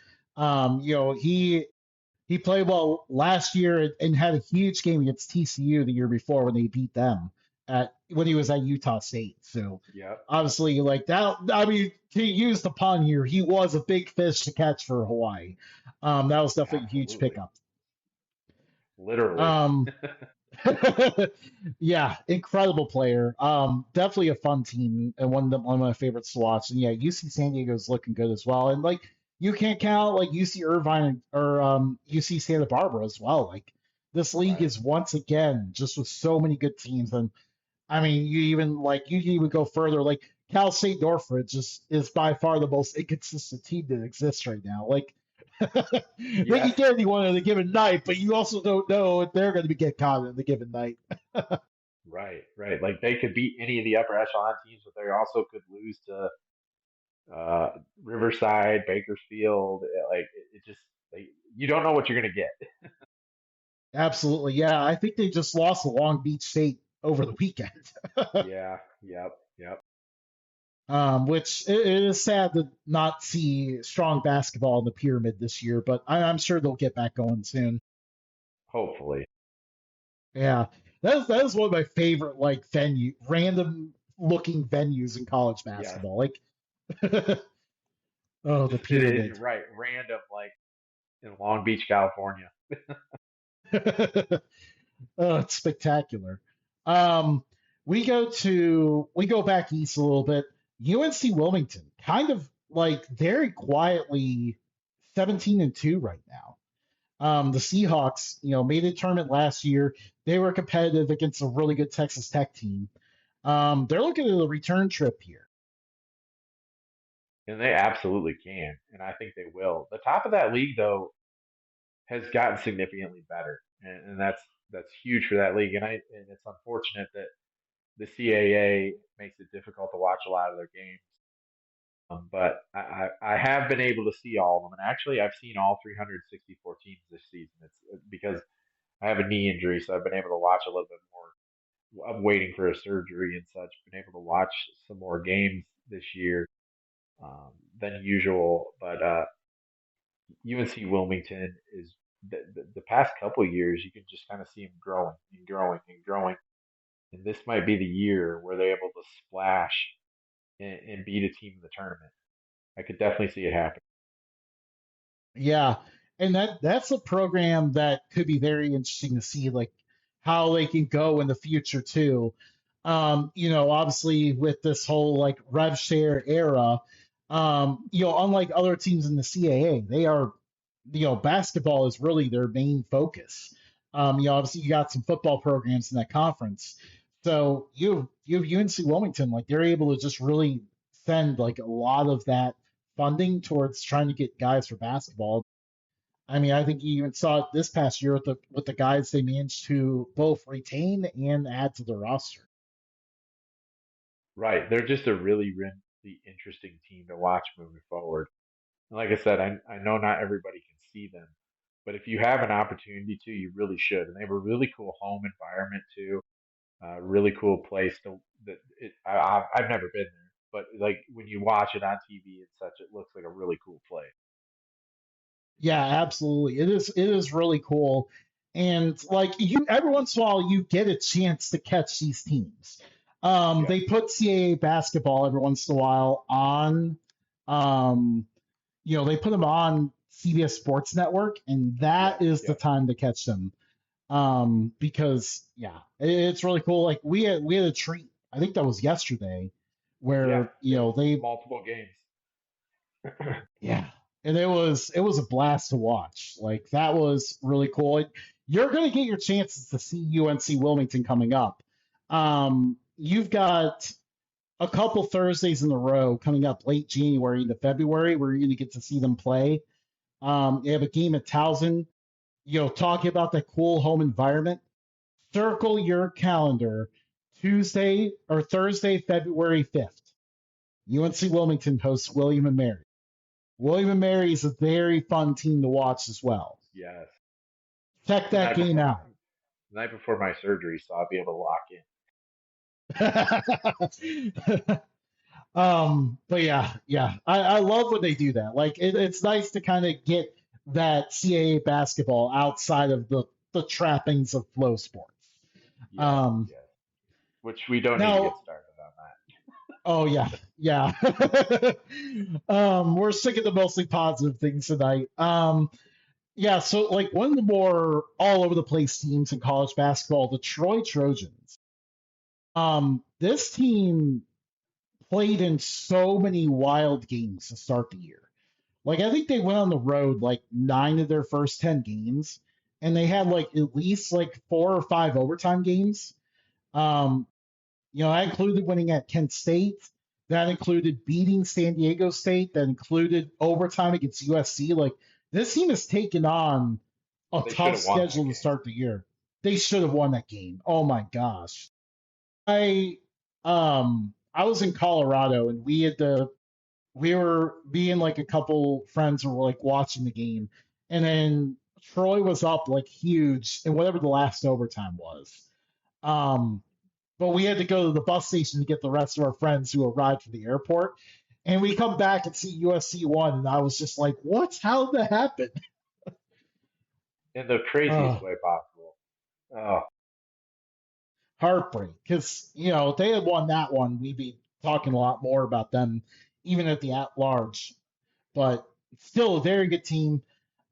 He played well last year and had a huge game against TCU the year before when they beat them at when he was at Utah State. So Yep, yep, obviously, like that. I mean, to use the pun here, he was a big fish to catch for Hawaii. That was definitely a huge absolutely, pickup. literally. Um, yeah, incredible player. Definitely a fun team and one of my favorites to watch. And yeah, UC San Diego is looking good as well. And like you can't count like UC Irvine or UC Santa Barbara as well. Like this league Right. is once again just with so many good teams. And I mean, you can even go further. Like Cal State Northridge is by far the most inconsistent team that exists right now. Like they can Yes. get anyone on a given night, but you also don't know if they're going to get caught on the given night. Right. Right. Like they could beat any of the upper echelon teams, but they also could lose to uh, Riverside, Bakersfield. Like it just like, you don't know what you're gonna get. Absolutely, yeah. I think they just lost to Long Beach State over the weekend, Yeah. Yep. Yep. which it is sad to not see strong basketball in the pyramid this year. But I'm sure they'll get back going soon. Hopefully. Yeah, that is one of my favorite like random looking venues in college Yes. basketball. Like, oh, the It is. pyramid. You're right. Random, like in Long Beach, California. Oh, it's spectacular. Um, we go back east a little bit. UNC Wilmington, kind of like very quietly 17-2 right now. The Seahawks, made a tournament last year. They were competitive against a really good Texas Tech team. They're looking at a return trip here. And they absolutely can, and I think they will. The top of that league, though, has gotten significantly better, and that's huge for that league. And it's unfortunate that the CAA makes it difficult to watch a lot of their games. But I have been able to see all of them, and actually I've seen all 364 teams this season. It's because I have a knee injury, so I've been able to watch a little bit more. I'm waiting for a surgery and such. Been able to watch some more games this year than usual, but UNC Wilmington is the past couple of years. You can just kind of see them growing and growing and growing, and this might be the year where they're able to splash and beat a team in the tournament. I could definitely see it happen. Yeah, and that's a program that could be very interesting to see, like how they can go in the future too. Obviously with this whole like rev share era, unlike other teams in the CAA, they are, basketball is really their main focus. Obviously you got some football programs in that conference, so you have UNC Wilmington, like they're able to just really send like a lot of that funding towards trying to get guys for basketball. I mean, I think you even saw it this past year with the guys they managed to both retain and add to the roster. Right, they're just a really really interesting team to watch moving forward. And like I said, I know not everybody can see them, but if you have an opportunity to, you really should. And they have a really cool home environment too. Really cool place to that. I've never been there, but like when you watch it on TV and such, it looks like a really cool place. Yeah, absolutely. It is really cool. And like you every once in a while you get a chance to catch these teams. Yeah, They put CAA basketball every once in a while on, um, they put them on CBS Sports Network, and that yes, is the yes, time to catch them. Because yeah, it's really cool. Like we had a treat. I think that was yesterday, yeah. where It was they multiple games. yeah, and it was a blast to watch. Like that was really cool. You're gonna get your chances to see UNC Wilmington coming up. You've got a couple Thursdays in a row coming up late January into February where you're gonna get to see them play. You have a game at Towson. Talking about that cool home environment. Circle your calendar. Tuesday or Thursday, February 5th. UNC Wilmington hosts William and Mary. William and Mary is a very fun team to watch as well. Yes, Check the that night game before out. the night before my surgery, so I'll be able to lock in. But yeah, yeah, I love when they do that. Like it's nice to kind of get that CAA basketball outside of the trappings of flow sports. Yes, Um, yes. Which we don't need to get now, started on oh yeah, yeah. We're sticking to mostly positive things tonight. Yeah, so like one of the more all over the place teams in college basketball, the Troy Trojans. This team played in so many wild games to start the year. Like I think they went on the road like 9 of their first 10 games, and they had like at least like 4 or 5 overtime games. Um, that included winning at Kent State. That included beating San Diego State. That included overtime against USC. Like this team has taken on a that. They should tough have won that schedule to game. start the year. They should have won that game. Oh my gosh. I was in Colorado and we were being like a couple friends were like watching the game, and then Troy was up like huge in whatever the last overtime was. Um, but we had to go to the bus station to get the rest of our friends who arrived from the airport. And we come back and see USC won, and I was just like, "What? How did that happen?" In the craziest Oh, way possible. Oh, heartbreak. Because if they had won that one, we'd be talking a lot more about them, even at the at large. But still a very good team.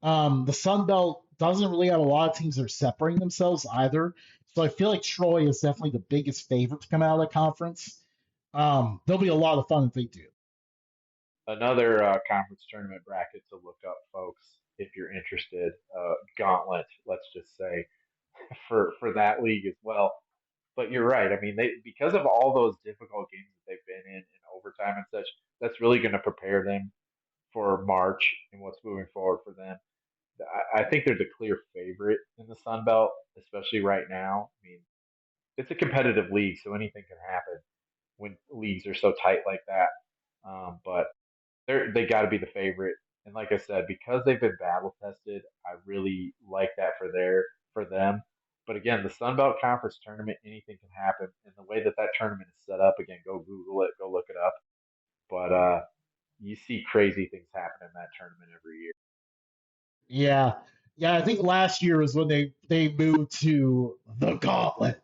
The Sun Belt doesn't really have a lot of teams that are separating themselves either. So I feel like Troy is definitely the biggest favorite to come out of the conference. There'll be a lot of fun if they do. another conference tournament bracket to look up, folks, if you're interested. Gauntlet, let's just say, for that league as well. But you're right. I mean, they because of all those difficult games that they've been in overtime and such, that's really going to prepare them for March and what's moving forward for them. I think they're the clear favorite in the Sun Belt, especially right now. I mean, it's a competitive league, so anything can happen when leagues are so tight like that. But they got to be the favorite. And like I said, because they've been battle tested, I really like that for them. But again, the Sun Belt Conference tournament, anything can happen. And the way that that tournament is set up, again, go Google it, go look it up. But you see crazy things happen in that tournament every year. Yeah. Yeah, I think last year was when they moved to the Gauntlet.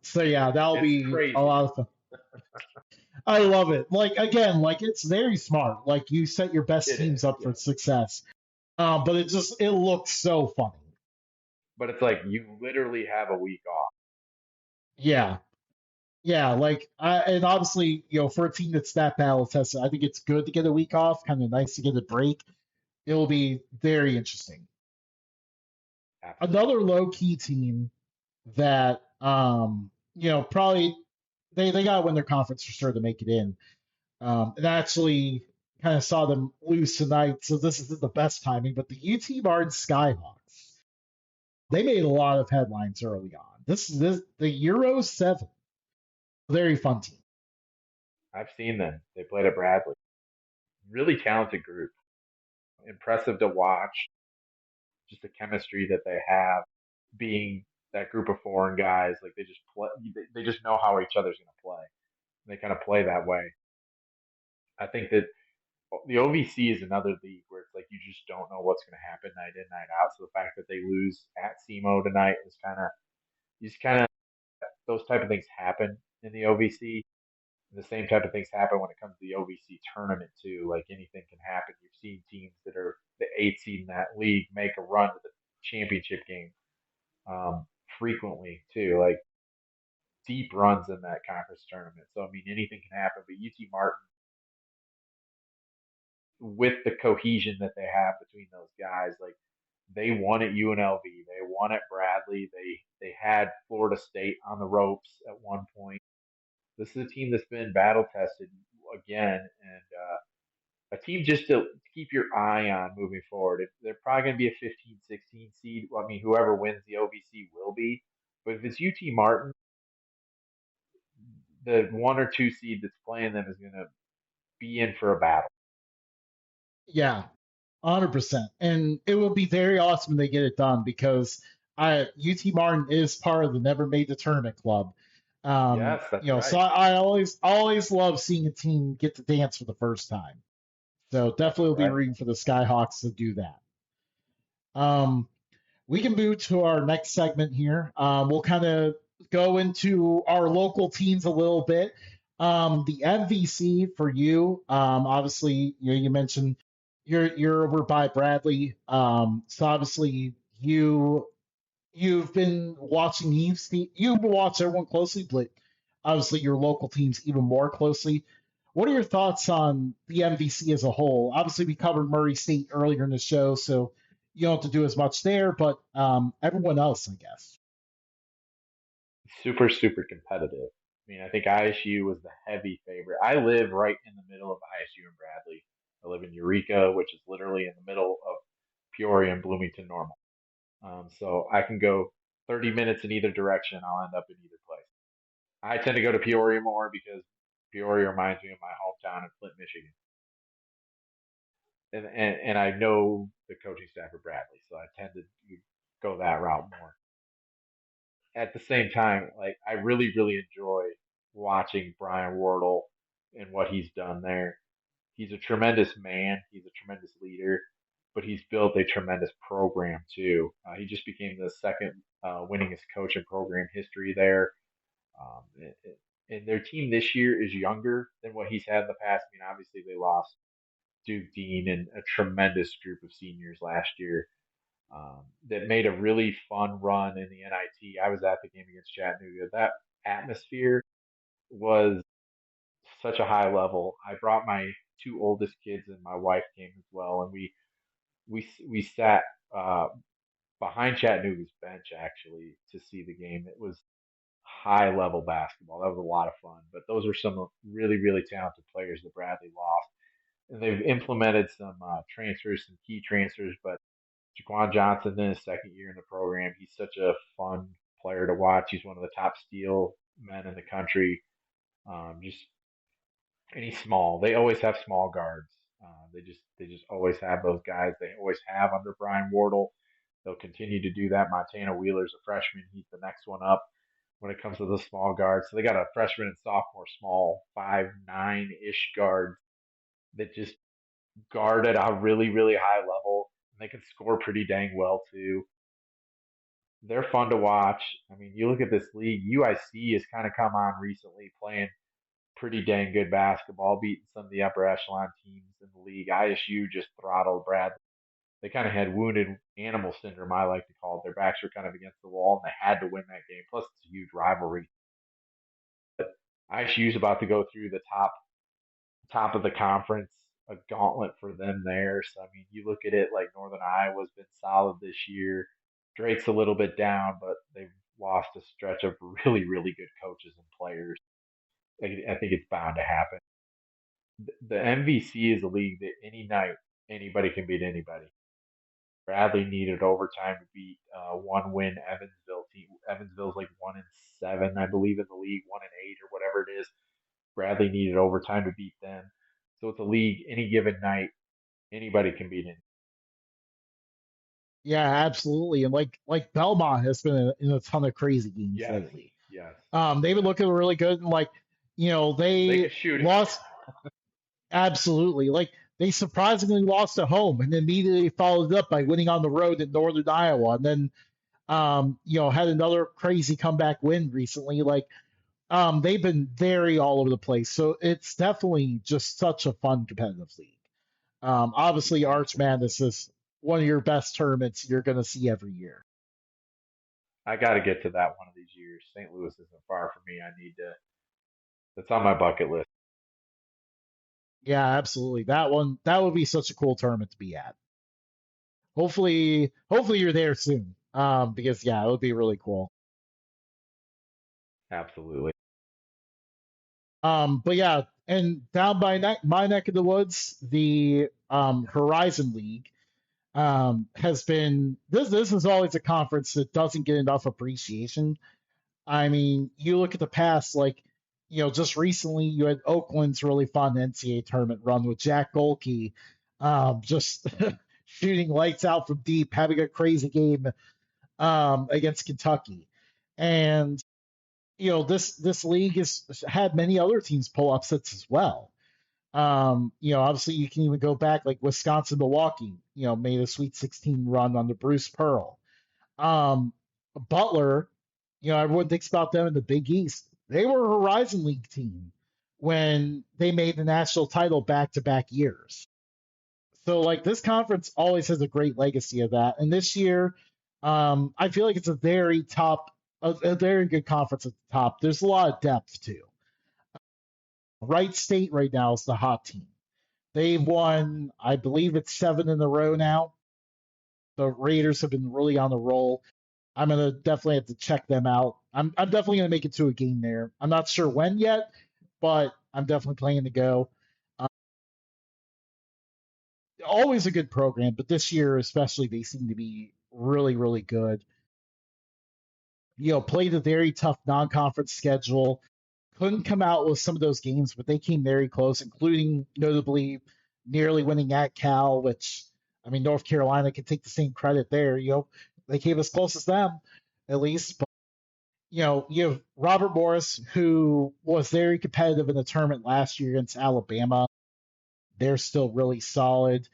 So yeah, that'll It's be a crazy. lot of fun. I love it. Like again, like it's very smart. Like you set your best It teams is, up for yes. success. But it looks so funny. But it's like you literally have a week off. Yeah. Yeah, like and obviously, for a team that's that battle tested, I think it's good to get a week off. Kind of nice to get a break. It will be very interesting. Absolutely. Another low key team that probably they got to win their conference for sure to make it in. And actually kind of saw them lose tonight, so this isn't the best timing. But the UT Martin Skyhawks, they made a lot of headlines early on. This the Euro 7, very fun team. I've seen them. They played at Bradley. Really talented group. Impressive to watch. Just the chemistry that they have, being that group of foreign guys. Like they just play. They just know how each other's going to play. And they kind of play that way. I think that the OVC is another league where it's like you just don't know what's going to happen night in, night out. So the fact that they lose at SEMO tonight is kind of you just kind of those type of things happen in the OVC. The same type of things happen when it comes to the OVC tournament too. Like anything can happen. You've seen teams that are the 8th seed in that league make a run to the championship game um, frequently too. Like deep runs in that conference tournament. So I mean, anything can happen. But UT Martin, with the cohesion that they have between those guys, like they won at UNLV, they won at Bradley, they had Florida State on the ropes at one point. This is a team that's been battle tested again, and a team just to keep your eye on moving forward. If they're probably going to be a 15, 16 seed. Well, I mean, whoever wins the OVC will be. But if it's UT Martin, the 1 or 2 seed that's playing them is going to be in for a battle. Yeah, 100%. And it will be very awesome when they get it done because UT Martin is part of the Never Made the Tournament Club. Yes, that's So right. I always love seeing a team get to dance for the first time. So That's definitely will be right. rooting for the Skyhawks to do that. Um, we can move to our next segment here. We'll kind of go into our local teams a little bit. The MVC for you, obviously, you mentioned you're over by Bradley. So obviously you've been watching you've been watching everyone closely, but obviously your local teams even more closely. What are your thoughts on the MVC as a whole? Obviously, we covered Murray State earlier in the show, so you don't have to do as much there, but everyone else, I guess. Super, super competitive. I mean, I think ISU was the heavy favorite. I live right in the middle of ISU and Bradley. I live in Eureka, which is literally in the middle of Peoria and Bloomington Normal. So I can go 30 minutes in either direction. I'll end up in either place. I tend to go to Peoria more because Peoria reminds me of my hometown in Flint, Michigan. And I know the coaching staff at Bradley, so I tend to go that route more. At the same time, like I really, really enjoy watching Brian Wardle and what he's done there. He's a tremendous man. He's a tremendous leader, but he's built a tremendous program too. He just became the second winningest coach in program history there. Um, and, and their team this year is younger than what he's had in the past. I mean, obviously they lost Duke Dean and a tremendous group of seniors last year that made a really fun run in the NIT. I was at the game against Chattanooga. That atmosphere was such a high level. I brought my 2 oldest kids and my wife came as well, and we sat uh, behind Chattanooga's bench actually to see the game. It was high level basketball. That was a lot of fun. But those are some really really talented players that Bradley lost, and they've implemented some transfers, some key transfers. But Jaquan Johnson in his second year in the program, he's such a fun player to watch. He's one of the top steal men in the country. Just and he's small. They always have small guards. They just always have those guys. They always have under Brian Wardle. They'll continue to do that. Montana Wheeler's a freshman. He's the next one up when it comes to the small guards. So they got a freshman and sophomore small 5'9" ish guard that just guard at a really really high level. And they can score pretty dang well too. They're fun to watch. I mean, you look at this league. UIC has kind of come on recently, playing pretty dang good basketball, beating some of the upper echelon teams in the league. ISU just throttled Brad. They kind of had wounded animal syndrome, I like to call it. Their backs were kind of against the wall, and they had to win that game. Plus, it's a huge rivalry. ISU's about to go through the top of the conference, a gauntlet for them there. So I mean, you look at it like Northern Iowa's been solid this year. Drake's a little bit down, but they've lost a stretch of really, really good coaches and players. I think it's bound to happen. The MVC is a league that any night anybody can beat anybody. Bradley needed overtime to beat one win Evansville team. Evansville's like 1-7, I believe, in the league, 1-8 or whatever it is. Bradley needed overtime to beat them. So it's a league any given night anybody can beat it. Yeah, absolutely. And like Belmont has been in a ton of crazy games Yes, lately. yes, They've been yes. looking really good, and They they can shoot it. lost absolutely. Like they surprisingly lost at home, and then immediately followed it up by winning on the road in Northern Iowa, and then Had another crazy comeback win recently. They've been very all over the place. So it's definitely just such a fun competitive league. Obviously, Arch Absolutely. Madness is one of your best tournaments you're going to see every year. I got to get to that one of these years. St. Louis isn't far from me. I need to. It's on my bucket list. Yeah, absolutely. That would be such a cool tournament to be at. Hopefully you're there soon. Because yeah, it would be really cool. Absolutely. But yeah, and down by my neck of the woods, the Horizon League has been this. This is always a conference that doesn't get enough appreciation. I mean, you look at the past, just recently you had Oakland's really fun NCAA tournament run with Jack Golke, just shooting lights out from deep, having a crazy game against Kentucky, and this league has had many other teams pull upsets as well. Obviously you can even go back like Wisconsin, Milwaukee, made a Sweet 16 run under Bruce Pearl. Um, Butler, everyone thinks about them in the Big East. They were a Horizon League team when they made the national title back to back years. So like this conference always has a great legacy of that. And this year, I feel like it's a very good conference at the top. There's a lot of depth too. Wright State right now is the hot team. They've won, I believe it's seven in a row now. The Raiders have been really on the roll. I'm gonna definitely have to check them out. I'm definitely gonna make it to a game there. I'm not sure when yet, but I'm definitely planning to go. Uh, Always a good program, but this year especially they seem to be really really good. Played a very tough non-conference schedule. Couldn't come out with some of those games, but they came very close, including notably nearly winning at Cal, which I mean North Carolina can take the same credit there. They came as close as them, at least. But, you have Robert Morris, who was very competitive in the tournament last year against Alabama. They're still really solid.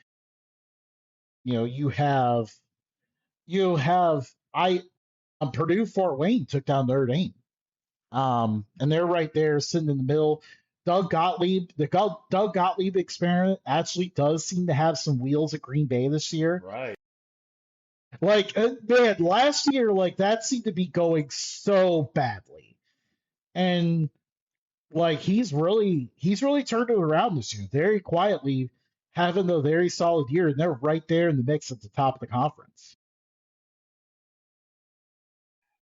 You know, you have I Purdue Fort Wayne took down Notre Dame. And they're right there sitting in the middle. Doug Gottlieb experiment actually does seem to have some wheels at Green Bay this year. Right. Man, last year, that seemed to be going so badly. And he's really turned it around this year, very quietly having a very solid year, and they're right there in the mix at the top of the conference.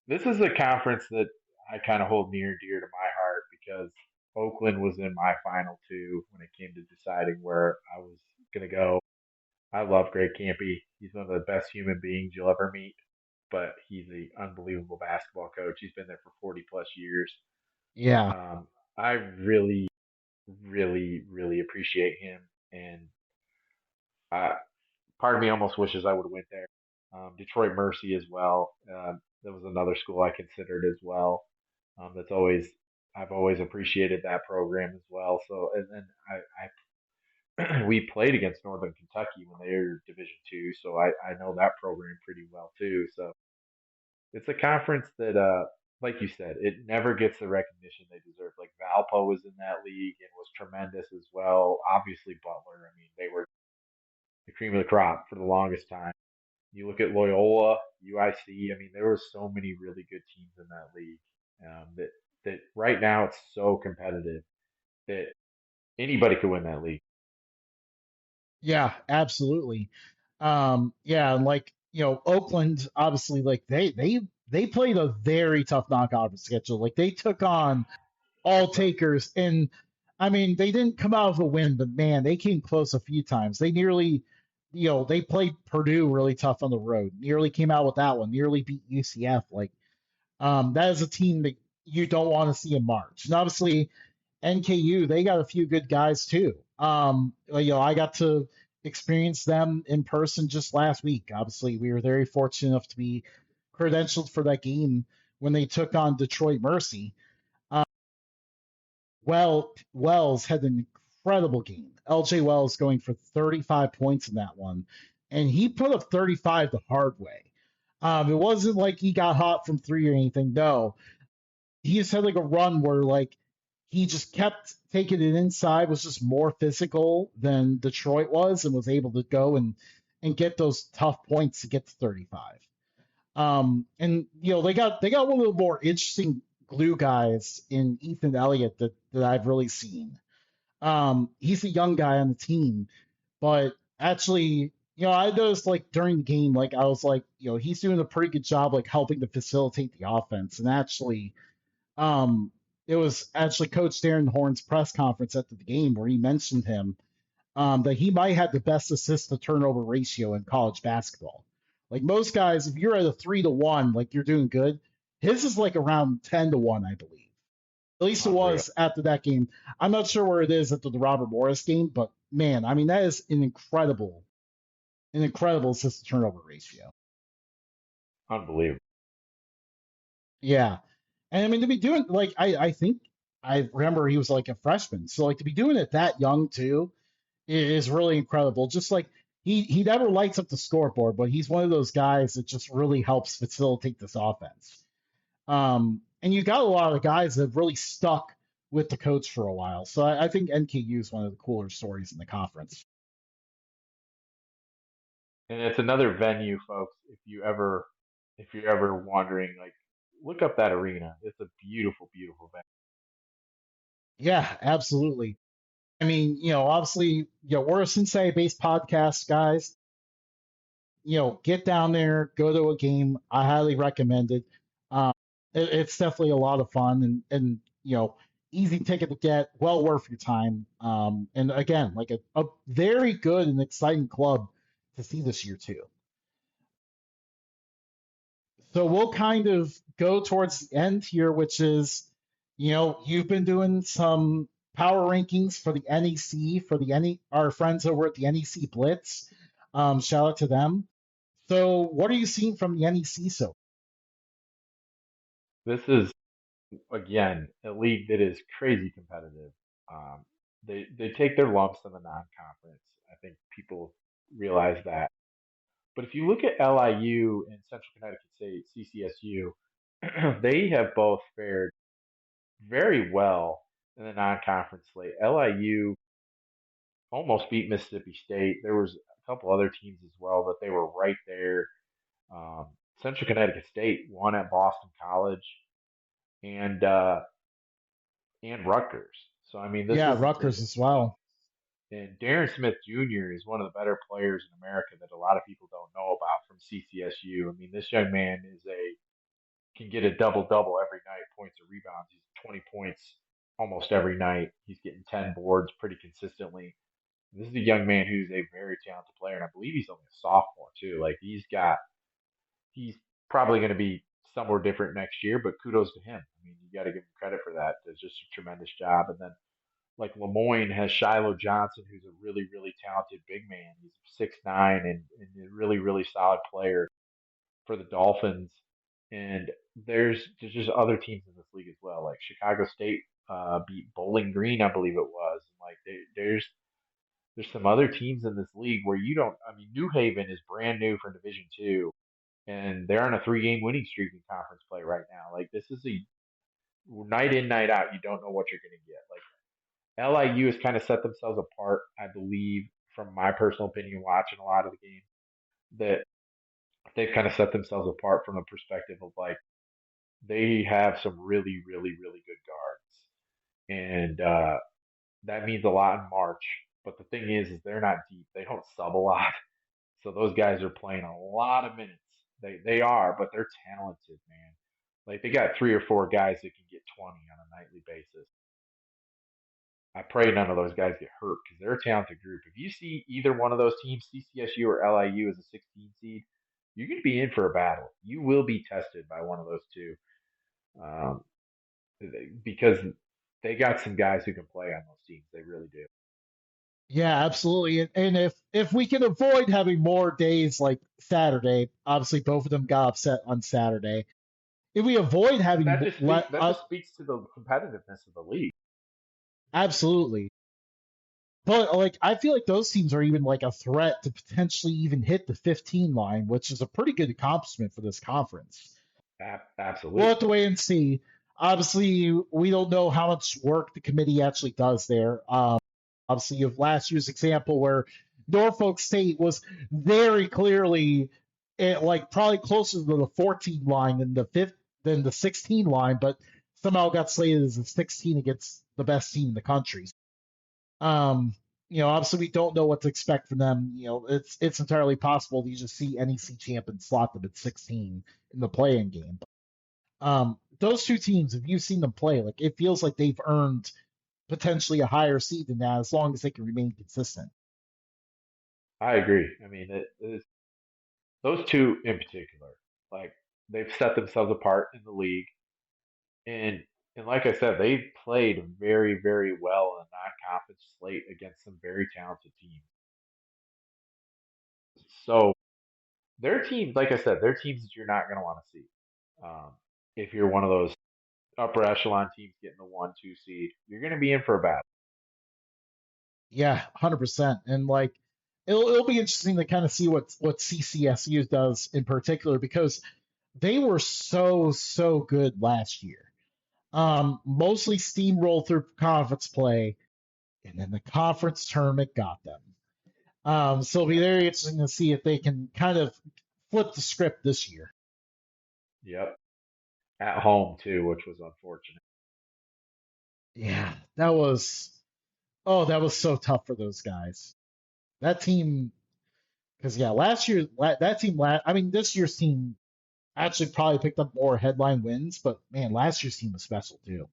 This is a conference that I kind of hold near and dear to my heart because Oakland was in my final two when it came to deciding where I was going to go. I love Greg Campy. He's one of the best human beings you'll ever meet, but he's an unbelievable basketball coach. He's been there for 40 plus years. Yeah. Um, I really, really, really appreciate him, and I, part of me almost wishes I would have went there. Detroit Mercy as well. That was another school I considered as well. That's always I've always appreciated that program as well. So and then I we played against Northern Kentucky when they were Division two, so I know that program pretty well too. So it's a conference that like you said, it never gets the recognition they deserve. Like Valpo was in that league and was tremendous as well. Obviously Butler. I mean, they were the cream of the crop for the longest time. You look at Loyola, UIC. I mean, there were so many really good teams in that league. That right now it's so competitive that anybody could win that league. Yeah, absolutely. Yeah, and Oakland, obviously, they played a very tough non-conference schedule. Like they took on all takers, and I mean they didn't come out of a win, but man, they came close a few times. They played Purdue really tough on the road. Nearly came out with that one. Nearly beat UCF. That is a team that you don't want to see in March. And obviously, NKU, they got a few good guys too. I got to experience them in person just last week. Obviously, we were very fortunate enough to be credentialed for that game when they took on Detroit Mercy. Um, Wells had an incredible game. LJ Wells going for 35 points in that one, and he put up 35 the hard way. It wasn't like he got hot from three or anything. No, he just had like a run where like he just kept taking it inside, was just more physical than Detroit was, and was able to go and get those tough points to get to 35. And they got one of the more interesting glue guys in Ethan Elliott that I've really seen. He's a young guy on the team, but actually, I noticed like during the game, like I was like, he's doing a pretty good job like helping to facilitate the offense. And actually, um, it was actually Coach Darren Horn's press conference after the game where he mentioned him, that he might have the best assist to turnover ratio in college basketball. Like most guys, if you're at a 3-1, like you're doing good. His is like around 10-1, I believe. At least it Unreal. was after that game. I'm not sure where it is after the Robert Morris game, but man, I mean that is an incredible assist to turnover ratio. Unbelievable. Yeah. And I mean to be doing like I think I remember he was like a freshman. So like to be doing it that young too is really incredible. Just like he never lights up the scoreboard, but he's one of those guys that just really helps facilitate this offense. And you got a lot of guys that have really stuck with the coach for a while. So I think NKU is one of the cooler stories in the conference. And it's another venue, folks. If you're ever wondering, like, look up that arena. It's a beautiful, beautiful venue. Yeah, absolutely. I mean, obviously, we're a Cincinnati-based podcast, guys. Get down there, go to a game. I highly recommend it. Um, it's definitely a lot of fun and easy ticket to get, well worth your time. And again, like a very good and exciting club to see this year too. So we'll kind of go towards the end here, which is, you've been doing some power rankings for the NEC for the our friends over at the NEC Blitz. Shout out to them. So, what are you seeing from the NEC so? This is again a league that is crazy competitive. Um, they take their lumps in the non-conference. I think people realize that. But if you look at LIU and Central Connecticut State, CCSU, they have both fared very well in the non-conference slate. LIU almost beat Mississippi State. There was a couple other teams as well, but they were right there. Um, Central Connecticut State won at Boston College and uh, and Rutgers. So I mean, this Yeah, is Rutgers as well. and Darren Smith Jr. is one of the better players in America that a lot of people don't know about from CCSU. I mean, this young man is a can get a double double every night, points or rebounds. He's 20 points almost every night. He's getting 10 boards pretty consistently. This is a young man who's a very talented player, and I believe he's only a sophomore too. Like he's probably going to be somewhere different next year, but kudos to him. I mean, you got to give him credit for that. It's just a tremendous job. And then like Lemoyne has Shiloh Johnson, who's a really, really talented big man. He's 6'9" and a really, really solid player for the Dolphins. And there's just other teams in this league as well. Like Chicago State beat Bowling Green, I believe it was. And like there's some other teams in this league where you don't. I mean, New Haven is brand new for Division Two, and they're on a 3 game winning streak in conference play right now. Like this is a night in, night out. You don't know what you're going to get. Like LIU has kind of set themselves apart, I believe, from my personal opinion, watching a lot of the games, that they've kind of set themselves apart from the perspective of like they have some really, really, really good guards, and that means a lot in March. But the thing is they're not deep. They don't sub a lot, so those guys are playing a lot of minutes. They are, but they're talented, man. Like they got 3 or 4 guys that can get 20 on a nightly basis. I pray none of those guys get hurt because they're a talented group. If you see either one of those teams, CCSU or LIU, as a 16 seed, you're going to be in for a battle. You will be tested by one of those two um, because they got some guys who can play on those teams. They really do. Yeah, absolutely. And if we can avoid having more days like Saturday, obviously both of them got upset on Saturday. If we avoid But having that just speaks to the competitiveness of the league. absolutely. But like I feel like those teams are even like a threat to potentially even hit the 15 line, which is a pretty good accomplishment for this conference. We'll have Absolutely. to wait and see. Obviously, we don't know how much work the committee actually does there. Obviously, you have last year's example where Norfolk State was very clearly like probably closer to the 14 line than the 16 line, but somehow got slated as a 16 against the best team in the country. Um, obviously we don't know what to expect from them. It's entirely possible that you just see NEC champ and slot them at 16 in the play-in game. Those two teams, if you've seen them play, like it feels like they've earned potentially a higher seed than that as long as they can remain consistent. I agree. I mean, those two in particular, like they've set themselves apart in the league, and like I said, they played very very well in a non-conference slate against some very talented teams. So their teams, like I said, they're teams that you're not going to want to see. Um, if you're one of those upper echelon teams getting the 1-2 seed, you're going to be in for a battle. Yeah, 100%. And like it'll be interesting to kind of see what CCSU does in particular because they were so good last year. Mostly steamrolled through conference play, and then the conference tournament got them. So it'll be Yep, very interesting to see if they can kind of flip the script this year. yep. At home too, which was unfortunate. Yeah, that was so tough for those guys. That team, because yeah, last year that team, I mean, this year's team actually probably picked up more headline wins, but man, last year's team was special too.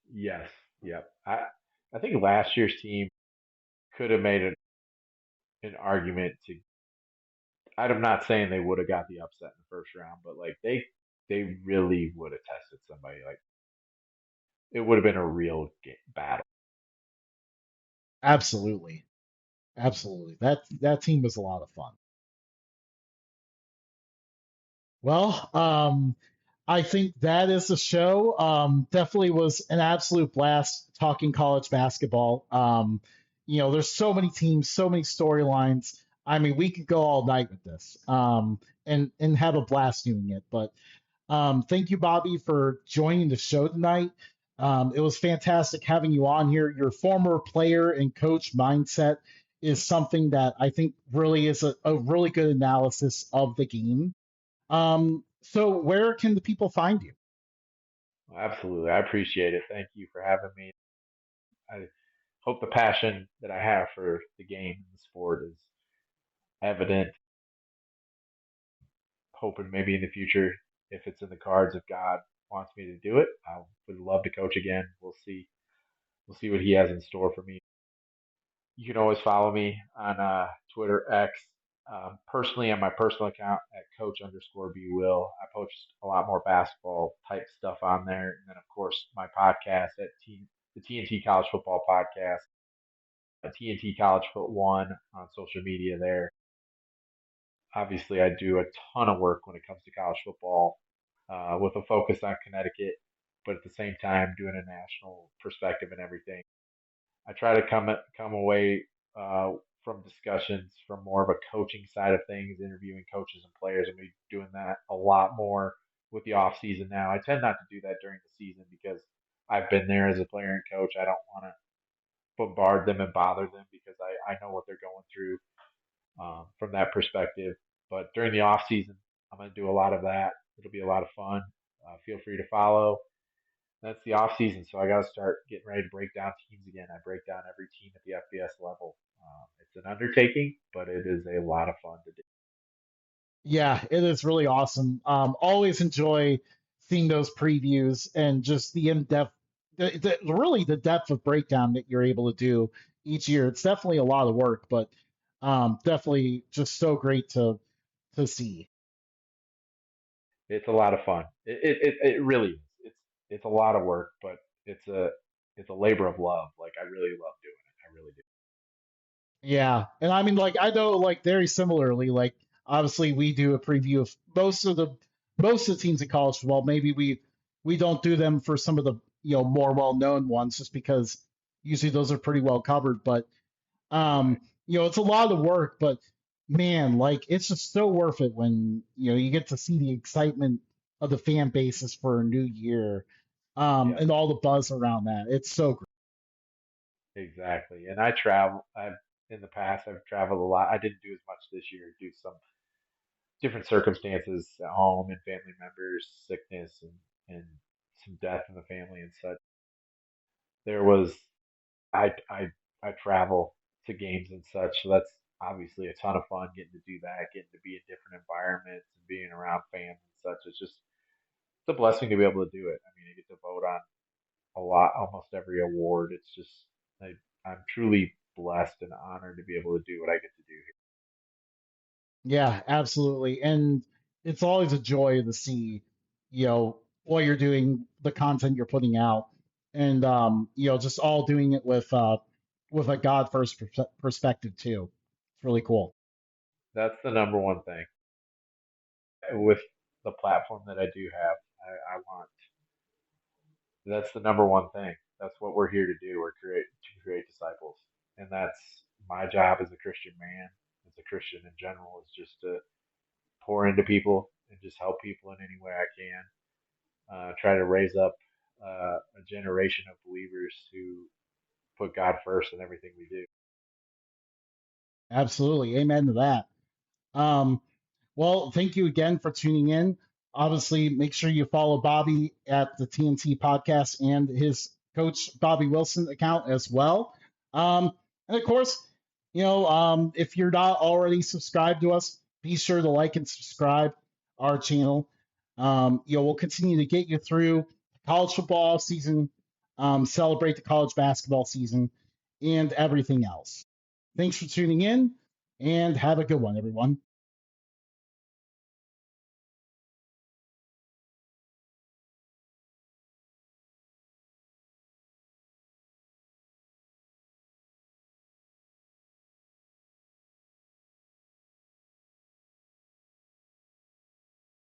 Yes, yep. I think last year's team could have made an argument to. I'm not saying they would have got the upset in the first round, but like they really would have tested somebody. Like it would have been a real battle. Absolutely, absolutely. That team was a lot of fun. Well, I think that is the show. Definitely was an absolute blast talking college basketball. There's so many teams, so many storylines. I mean, we could go all night with this, and have a blast doing it. But thank you, Bobby, for joining the show tonight. It was fantastic having you on here. Your former player and coach mindset is something that I think really is a really good analysis of the game. So where can the people find you? Absolutely, I appreciate it. Thank you for having me. I hope the passion that I have for the game and the sport is evident. Hoping maybe in the future, if it's in the cards, if God wants me to do it, I would love to coach again. We'll see. We'll see what He has in store for me. You can always follow me on Twitter X. Personally, on my personal account at Coach underscore B Will. I post a lot more basketball type stuff on there, and then of course my podcast at the TNT College Football Podcast, TNT College Foot One on social media there. Obviously, I do a ton of work when it comes to college football, with a focus on Connecticut, but at the same time doing a national perspective and everything. I try to come away from discussions from more of a coaching side of things, interviewing coaches and players, and we're doing that a lot more with the off season now. I tend not to do that during the season because I've been there as a player and coach. I don't want to bombard them and bother them because I know what they're going through from that perspective. But during the off season, I'm going to do a lot of that. It'll be a lot of fun. Feel free to follow. That's the off season, so I got to start getting ready to break down teams again. I break down every team at the FBS level. It's an undertaking, but it is a lot of fun to do. Yeah, it is really awesome. Always enjoy seeing those previews and just the in-depth, really the depth of breakdown that you're able to do each year. It's definitely a lot of work, but definitely just so great to see. It's a lot of fun. It really is. It's a lot of work, but it's a it's a labor of love. Like I really love doing it. I really do. Yeah, and I mean, like I know, like very similarly, like obviously we do a preview of most of the teams in college football. Maybe we don't do them for some of the more well known ones, just because usually those are pretty well covered. But Um, Right. it's a lot of work, but man, like it's just so worth it when you get to see the excitement of the fan bases for a new year, Yeah. and all the buzz around that. It's so great. Exactly. And I travel. I've in the past I've traveled a lot. I didn't do as much this year due to some different circumstances at home and family members, sickness and some death in the family and such. There was I travel to games and such, so that's obviously a ton of fun getting to do that, getting to be in different environments and being around fans and such. It's a blessing to be able to do it. I mean, I get to vote on almost every award. It's just I'm truly blessed and honored to be able to do what I get to do here. Yeah, absolutely. And it's always a joy to see, what you're doing, the content you're putting out, and just all doing it with a God first perspective too. It's really cool. That's the number one thing with the platform that I do have. I want that's the number one thing. That's what we're here to do. We're create disciples, and that's my job as a Christian man, as a Christian in general, is just to pour into people and just help people in any way I can. Try to raise up a generation of believers who put God first in everything we do. Absolutely. Amen to that. Um, well, thank you again for tuning in. Obviously, make sure you follow Bobby at the TNT podcast and his coach Bobby Wilson account as well. And of course, if you're not already subscribed to us, be sure to like and subscribe our channel. We'll continue to get you through college football season, celebrate the college basketball season, and everything else. Thanks for tuning in, and have a good one, everyone.